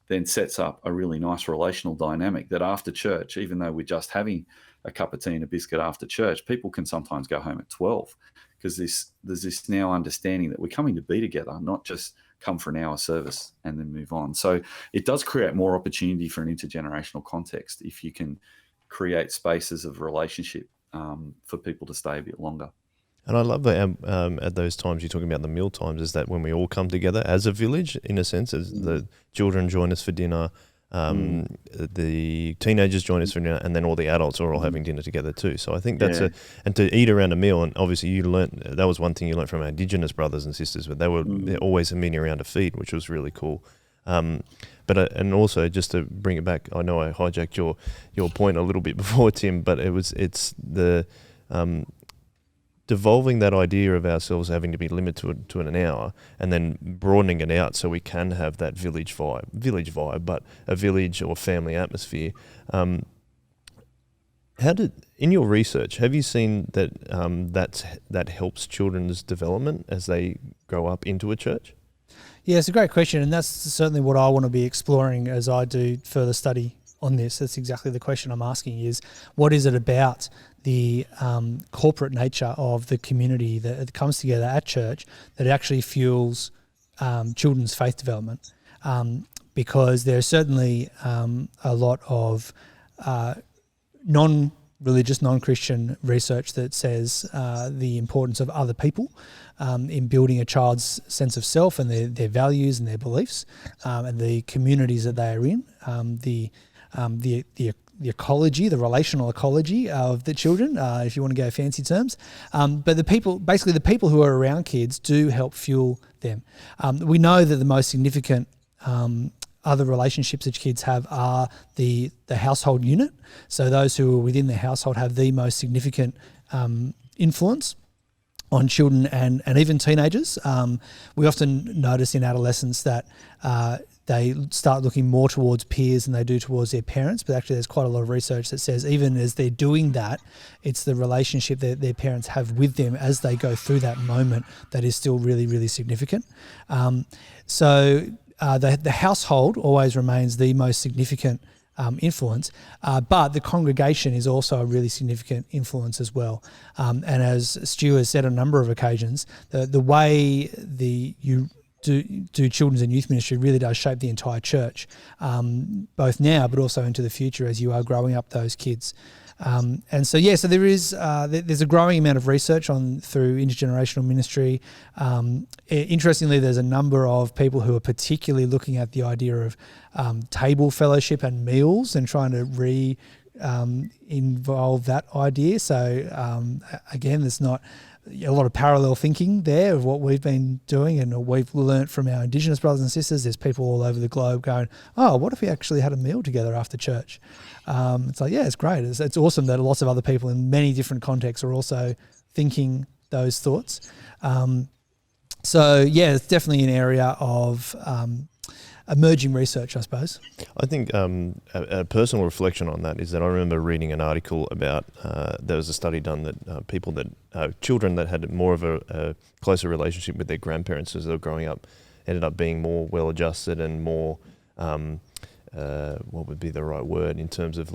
[SPEAKER 1] then sets up a really nice relational dynamic that after church, even though we're just having a cup of tea and a biscuit after church, people can sometimes go home at 12, because there's this now understanding that we're coming to be together, not just come for an hour service and then move on. So it does create more opportunity for an intergenerational context if you can create spaces of relationship for people to stay a bit longer.
[SPEAKER 2] And I love that at those times you're talking about the meal times, is that when we all come together as a village, in a sense, as the children join us for dinner, the teenagers join us for dinner, and then all the adults are all having dinner together too. So I think that's and to eat around a meal, and obviously you learnt, that was one thing you learnt from our Indigenous brothers and sisters, but they're always meeting around a feed, which was really cool. But and also just to bring it back, I know I hijacked your point a little bit before, Tim, but it's the devolving that idea of ourselves having to be limited to an hour, and then broadening it out so we can have that village vibe, but a village or family atmosphere. In your research, have you seen that that helps children's development as they grow up into a church?
[SPEAKER 3] Yeah, it's a great question, and that's certainly what I want to be exploring as I do further study on this. That's exactly the question I'm asking, is what is it about the corporate nature of the community that comes together at church that actually fuels children's faith development? Because there's certainly a lot of non-religious, non-Christian research that says the importance of other people in building a child's sense of self and their values and their beliefs, and the communities that they are in, the ecology, the relational ecology of the children, if you want to go fancy terms. But the people who are around kids do help fuel them. We know that the most significant other relationships that kids have are the household unit. So those who are within the household have the most significant influence. on children and even teenagers. We often notice in adolescents that they start looking more towards peers than they do towards their parents, but actually there's quite a lot of research that says even as they're doing that, it's the relationship that their parents have with them as they go through that moment that is still really, really significant. So the household always remains the most significant influence, but the congregation is also a really significant influence as well. And as Stu has said on a number of occasions, the way you do children's and youth ministry really does shape the entire church, both now but also into the future as you are growing up those kids. And so there is there's a growing amount of research through intergenerational ministry. Interestingly, there's a number of people who are particularly looking at the idea of table fellowship and meals and trying to involve that idea. So again, there's not a lot of parallel thinking there of what we've been doing and we've learnt from our Indigenous brothers and sisters. There's people all over the globe going, oh, what if we actually had a meal together after church? It's like, yeah, it's great. It's awesome that lots of other people in many different contexts are also thinking those thoughts. It's definitely an area of emerging research, I suppose.
[SPEAKER 2] I think a personal reflection on that is that I remember reading an article about there was a study done that children that had more of a closer relationship with their grandparents as they were growing up ended up being more well-adjusted and more, what would be the right word in terms of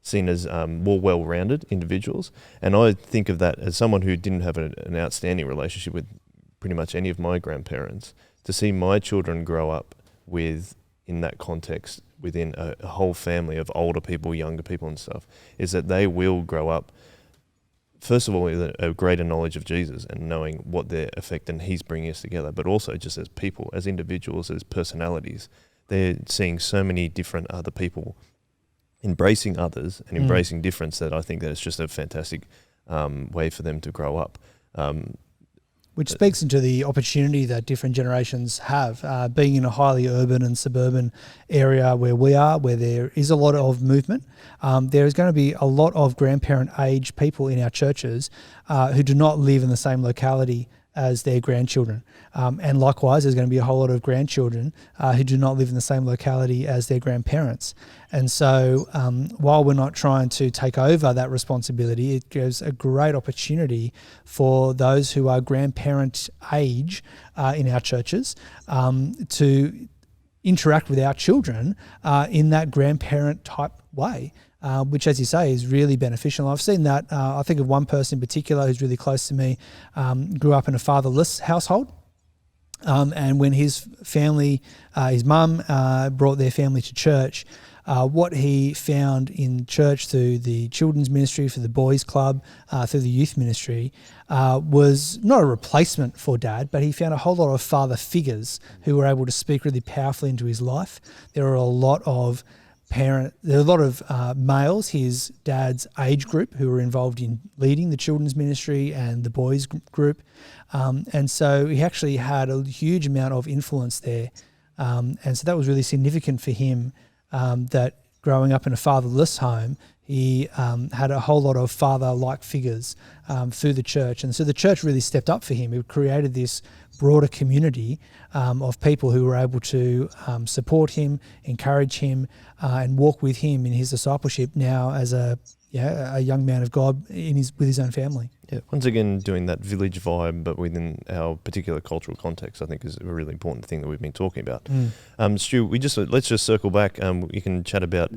[SPEAKER 2] seen as more well-rounded individuals. And I think of that as someone who didn't have an outstanding relationship with pretty much any of my grandparents. To see my children grow up in that context, within a whole family of older people, younger people and stuff, is that they will grow up, first of all, with a greater knowledge of Jesus and knowing what their effect and he's bringing us together, but also just as people, as individuals, as personalities. They're seeing so many different other people embracing others and embracing difference that I think that it's just a fantastic way for them to grow up.
[SPEAKER 3] Which speaks into the opportunity that different generations have. Being in a highly urban and suburban area where we are, where there is a lot of movement, there is going to be a lot of grandparent age people in our churches who do not live in the same locality as their grandchildren. And likewise, there's going to be a whole lot of grandchildren who do not live in the same locality as their grandparents. And so while we're not trying to take over that responsibility, it gives a great opportunity for those who are grandparent age in our churches to interact with our children in that grandparent type way. Which, as you say, is really beneficial. I've seen that. I think of one person in particular who's really close to me, grew up in a fatherless household. And when his family, his mum brought their family to church, what he found in church through the children's ministry, for the boys club, through the youth ministry, was not a replacement for dad, but he found a whole lot of father figures who were able to speak really powerfully into his life. There are a lot of males, his dad's age group, who were involved in leading the children's ministry and the boys group. And so he actually had a huge amount of influence there. And so that was really significant for him, that growing up in a fatherless home, he had a whole lot of father-like figures through the church. And so the church really stepped up for him. It created this broader community of people who were able to support him, encourage him, and walk with him in his discipleship now as a young man of God with his own family.
[SPEAKER 2] Yeah, once again, doing that village vibe, but within our particular cultural context, I think is a really important thing that we've been talking about. Stu, let's just circle back. You can chat about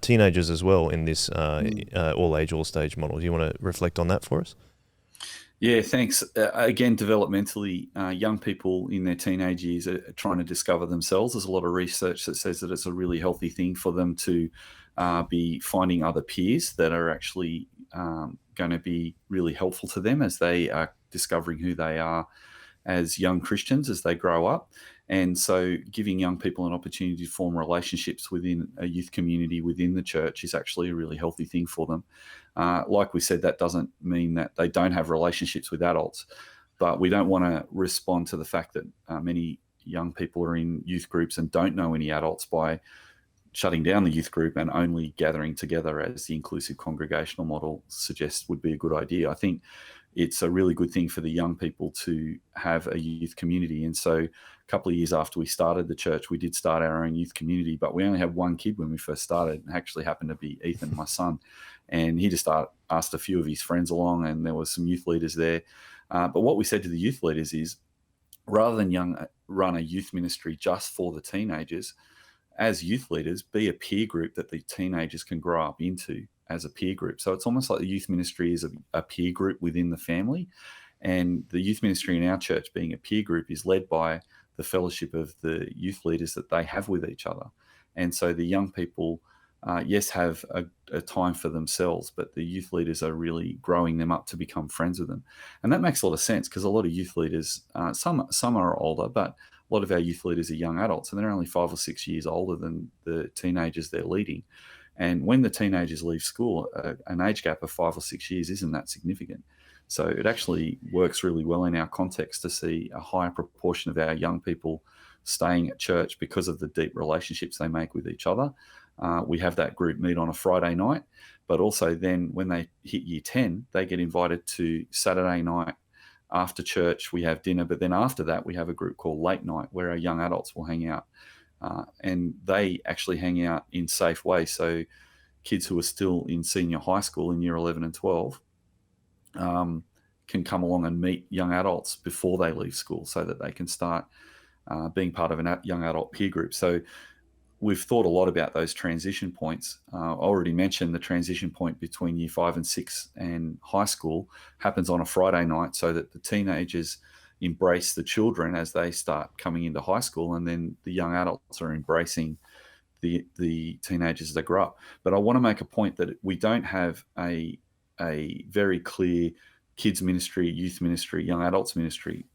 [SPEAKER 2] teenagers as well in this all age, all stage model. Do you want to reflect on that for us?
[SPEAKER 1] Yeah, thanks. Again, developmentally, young people in their teenage years are trying to discover themselves. There's a lot of research that says that it's a really healthy thing for them to be finding other peers that are actually going to be really helpful to them as they are discovering who they are as young Christians as they grow up. And so giving young people an opportunity to form relationships within a youth community within the church is actually a really healthy thing for them. Like we said, that doesn't mean that they don't have relationships with adults, but we don't want to respond to the fact that many young people are in youth groups and don't know any adults by shutting down the youth group and only gathering together, as the inclusive congregational model suggests would be a good idea. I think it's a really good thing for the young people to have a youth community. And so a couple of years after we started the church, we did start our own youth community, but we only had one kid when we first started. It actually happened to be Ethan, my son, and he just asked a few of his friends along, and there was some youth leaders there. But what we said to the youth leaders is, rather than run a youth ministry just for the teenagers, as youth leaders, be a peer group that the teenagers can grow up into as a peer group. So it's almost like the youth ministry is a peer group within the family. And the youth ministry in our church, being a peer group, is led by the fellowship of the youth leaders that they have with each other. And so the young people, yes, have a time for themselves, but the youth leaders are really growing them up to become friends with them. And that makes a lot of sense, because a lot of youth leaders, some are older, but a lot of our youth leaders are young adults, and they're only 5 or 6 years older than the teenagers they're leading. And when the teenagers leave school, an age gap of 5 or 6 years isn't that significant. So it actually works really well in our context to see a higher proportion of our young people staying at church because of the deep relationships they make with each other. We have that group meet on a Friday night, but also then when they hit year 10, they get invited to Saturday night after church. We have dinner, but then after that, we have a group called Late Night, where our young adults will hang out. And they actually hang out in safe ways. So kids who are still in senior high school in year 11 and 12 can come along and meet young adults before they leave school, so that they can start being part of a young adult peer group. So we've thought a lot about those transition points. I already mentioned the transition point between year 5 and 6 and high school happens on a Friday night, so that the teenagers embrace the children as they start coming into high school, and then the young adults are embracing the teenagers as they grow up. But I want to make a point that we don't have a very clear kids ministry, youth ministry, young adults ministry.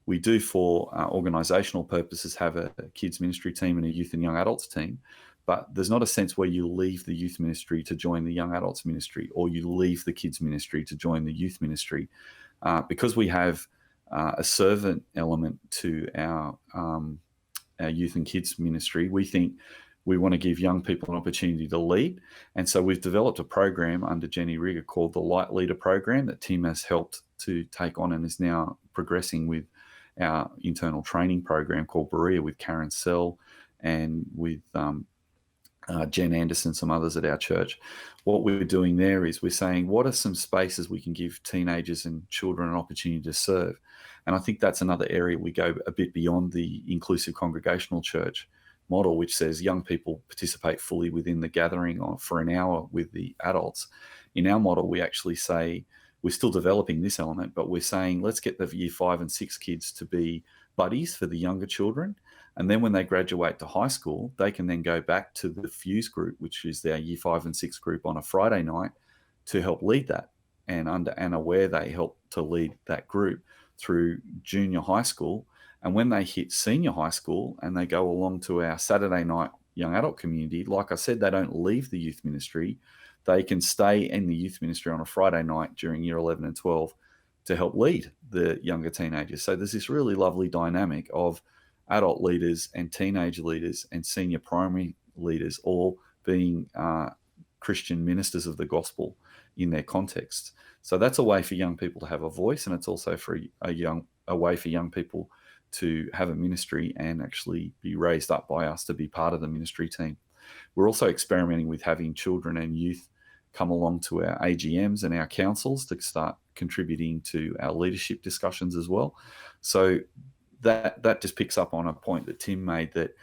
[SPEAKER 1] We do, for organisational purposes, have a kids ministry team and a youth and young adults team, but there's not a sense where you leave the youth ministry to join the young adults ministry, or you leave the kids ministry to join the youth ministry. Because we have a servant element to our youth and kids ministry, we think we want to give young people an opportunity to lead. And so we've developed a program under Jenny Rigger called the Light Leader Program that Tim has helped to take on, and is now progressing with our internal training program called Berea, with Karen Sell and with Jen Anderson, some others at our church. What we're doing there is we're saying, what are some spaces we can give teenagers and children an opportunity to serve? And I think that's another area we go a bit beyond the Inclusive Congregational Church model, which says young people participate fully within the gathering for an hour with the adults. In our model, we actually say, we're still developing this element, but we're saying, let's get the year 5 and 6 kids to be buddies for the younger children. And then when they graduate to high school, they can then go back to the Fuse group, which is their year 5 and 6 group, on a Friday night to help lead that. And under Anna Ware, they help to lead that group through junior high school. And when they hit senior high school and they go along to our Saturday night young adult community, like I said, they don't leave the youth ministry. They can stay in the youth ministry on a Friday night during year 11 and 12 to help lead the younger teenagers. So there's this really lovely dynamic of adult leaders and teenage leaders and senior primary leaders all being Christian ministers of the gospel in their contexts. So that's a way for young people to have a voice, and it's also for a way for young people to have a ministry and actually be raised up by us to be part of the ministry team. We're also experimenting with having children and youth come along to our AGMs and our councils to start contributing to our leadership discussions as well. So that just picks up on a point that Tim made, that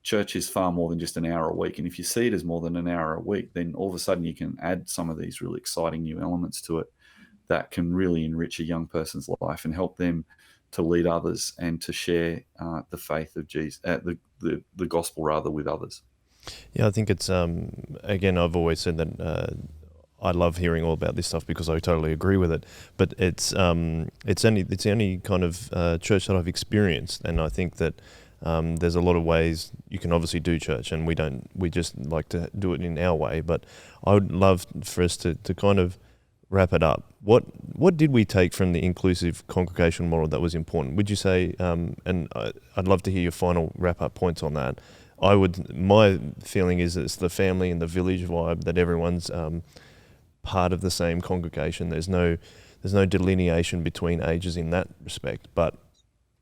[SPEAKER 1] church is far more than just an hour a week. And if you see it as more than an hour a week, then all of a sudden you can add some of these really exciting new elements to it that can really enrich a young person's life and help them to lead others and to share the faith of Jesus, the gospel rather, with others.
[SPEAKER 2] Yeah, I think it's, again, I've always said that I love hearing all about this stuff because I totally agree with it. But it's the only kind of church that I've experienced, and I think that there's a lot of ways you can obviously do church, and we just like to do it in our way. But I would love for us to kind of wrap it up. What did we take from the inclusive congregational model that was important? Would you say, and I'd love to hear your final wrap-up points on that. My feeling is it's the family and the village vibe that everyone's part of the same congregation. There's no delineation between ages in that respect. But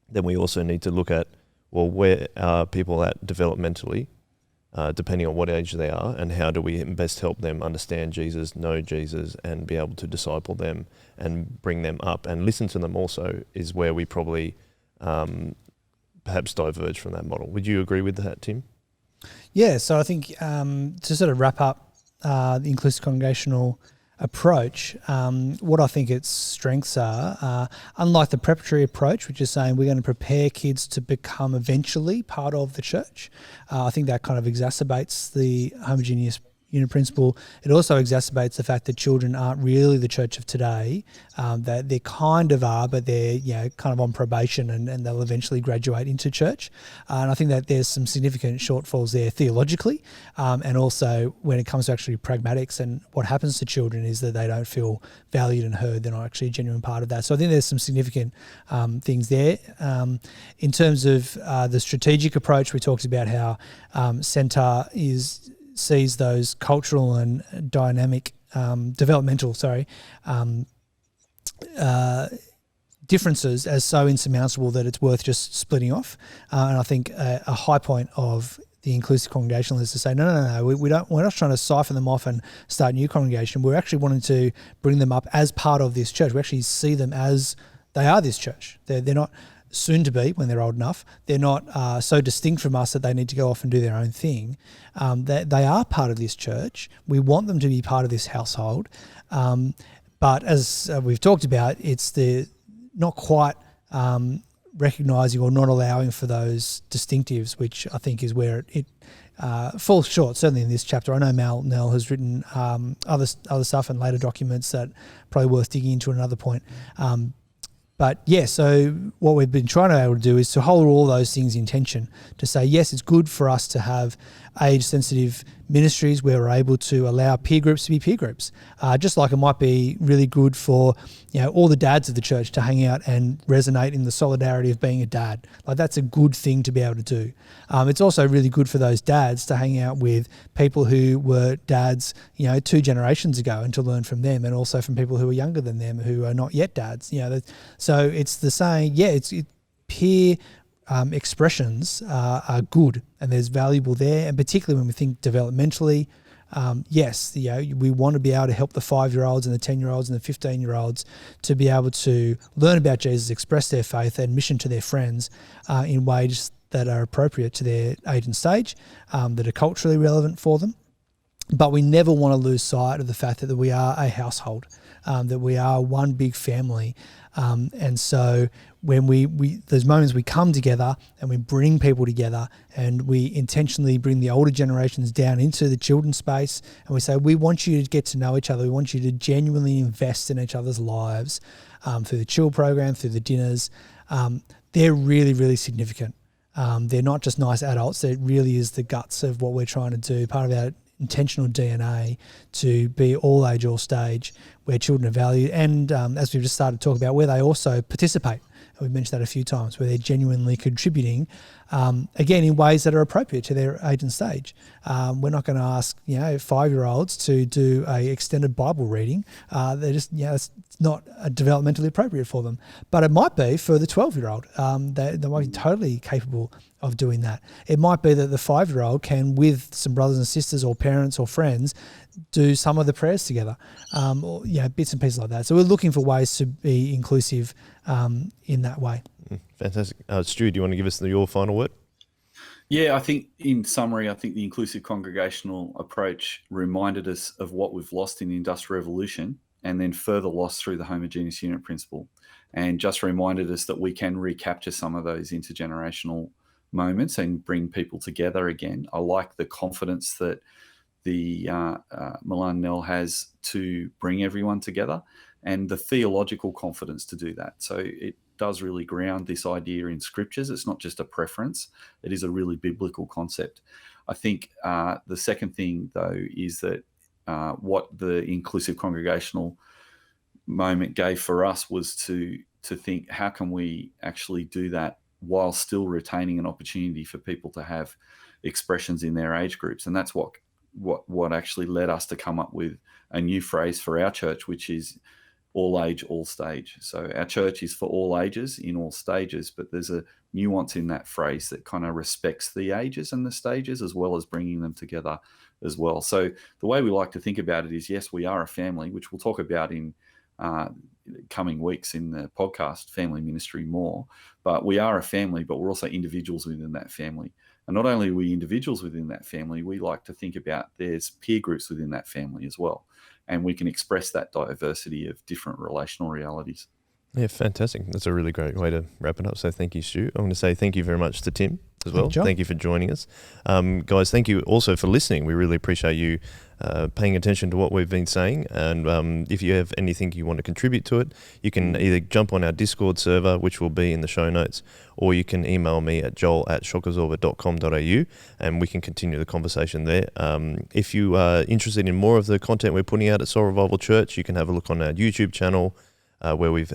[SPEAKER 2] then we also need to look at, well, where are people at developmentally, depending on what age they are, and how do we best help them understand Jesus, know Jesus, and be able to disciple them and bring them up and listen to them also, is where we probably perhaps diverge from that model. Would you agree with that, Tim?
[SPEAKER 3] Yeah, so I think to sort of wrap up the inclusive congregational approach, what I think its strengths are, unlike the preparatory approach, which is saying we're going to prepare kids to become eventually part of the church, I think that kind of exacerbates the homogeneous unit principle. It also exacerbates the fact that children aren't really the church of today, that they kind of are, but they're kind of on probation and they'll eventually graduate into church. And I think that there's some significant shortfalls there theologically, and also when it comes to actually pragmatics, and what happens to children is that they don't feel valued and heard. They're not actually a genuine part of that. So I think there's some significant things there. In terms of the strategic approach, we talked about how Centre sees those cultural and developmental differences as so insurmountable that it's worth just splitting off. And I think a high point of the inclusive congregational is to say, no, we're not trying to siphon them off and start a new congregation. We're actually wanting to bring them up as part of this church. We actually see them as they are this church. They're not soon to be, when they're old enough, they're not so distinct from us that they need to go off and do their own thing. They are part of this church. We want them to be part of this household. But as we've talked about, it's the not quite recognising or not allowing for those distinctives, which I think is where it falls short, certainly in this chapter. I know Mal Nell has written other stuff and later documents that are probably worth digging into at another point. But yeah, so what we've been trying to be able to do is to hold all those things in tension, to say, yes, it's good for us to have age-sensitive ministries where we're able to allow peer groups to be peer groups. Just like it might be really good for all the dads of the church to hang out and resonate in the solidarity of being a dad. Like, that's a good thing to be able to do. It's also really good for those dads to hang out with people who were dads 2 generations ago and to learn from them, and also from people who are younger than them who are not yet dads. So it's the saying, peer expressions are good, and there's valuable there, and particularly when we think developmentally, we want to be able to help the 5-year-olds and the 10-year-olds and the 15-year-olds to be able to learn about Jesus, express their faith and mission to their friends in ways that are appropriate to their age and stage, that are culturally relevant for them. But we never want to lose sight of the fact that we are a household, that we are one big family. And so when we those moments we come together and we bring people together and we intentionally bring the older generations down into the children's space, and we say, we want you to get to know each other. We want you to genuinely invest in each other's lives through the chill program, through the dinners. They're really, really significant. They're not just nice adults. It really is the guts of what we're trying to do, part of our intentional DNA to be all age, all stage, where children are valued, and as we've just started to talk about, where they also participate. We've mentioned that a few times, where they're genuinely contributing, again, in ways that are appropriate to their age and stage. We're not going to ask 5-year-olds to do a extended Bible reading. They're just it's not developmentally appropriate for them, but it might be for the 12-year-old. They might be totally capable of doing that. It might be that the 5-year-old can, with some brothers and sisters or parents or friends, do some of the prayers together, or bits and pieces like that. So we're looking for ways to be inclusive in that way.
[SPEAKER 2] Fantastic. Stu, do you want to give us your final word?
[SPEAKER 1] Yeah, I think in summary, I think the inclusive congregational approach reminded us of what we've lost in the Industrial Revolution, and then further lost through the Homogeneous Unit Principle, and just reminded us that we can recapture some of those intergenerational moments and bring people together again. I like the confidence that the Milan Nell has to bring everyone together, and the theological confidence to do that. So it does really ground this idea in scriptures. It's not just a preference. It is a really biblical concept. I think the second thing, though, is that what the inclusive congregational moment gave for us was to think, how can we actually do that while still retaining an opportunity for people to have expressions in their age groups? And that's what what actually led us to come up with a new phrase for our church, which is all age, all stage. So our church is for all ages in all stages, but there's a nuance in that phrase that kind of respects the ages and the stages, as well as bringing them together as well. So the way we like to think about it is, yes, we are a family, which we'll talk about in coming weeks in the podcast, Family Ministry More. But we are a family, but we're also individuals within that family. And not only are we individuals within that family, we like to think about there's peer groups within that family as well. And we can express that diversity of different relational realities.
[SPEAKER 2] Yeah, fantastic. That's a really great way to wrap it up. So thank you, Stu. I want to say thank you very much to Tim as well. Thank you for joining us. Guys, thank you also for listening. We really appreciate you paying attention to what we've been saying. And if you have anything you want to contribute to it, you can either jump on our Discord server, which will be in the show notes, or you can email me at joel@shockabsorber.com.au and we can continue the conversation there. If you are interested in more of the content we're putting out at Soul Revival Church, you can have a look on our YouTube channel, where we're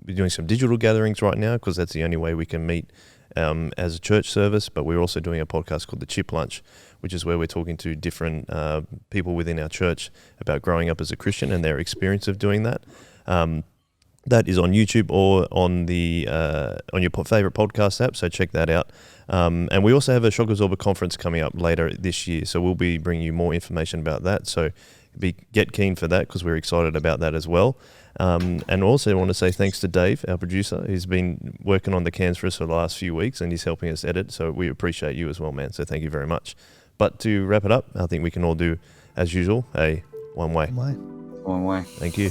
[SPEAKER 2] doing some digital gatherings right now, because that's the only way we can meet as a church service. But we're also doing a podcast called The Chip Lunch, which is where we're talking to different people within our church about growing up as a Christian and their experience of doing that. That is on YouTube or on your favorite podcast app, so check that out. And we also have a Shock Absorber conference coming up later this year, so we'll be bringing you more information about that. So get keen for that, because we're excited about that as well. And also I want to say thanks to Dave, our producer, who's been working on the cans for us for the last few weeks, and he's helping us edit. So we appreciate you as well, man. So thank you very much. But to wrap it up, I think we can all do, as usual, one way.
[SPEAKER 1] One way.
[SPEAKER 2] Thank you.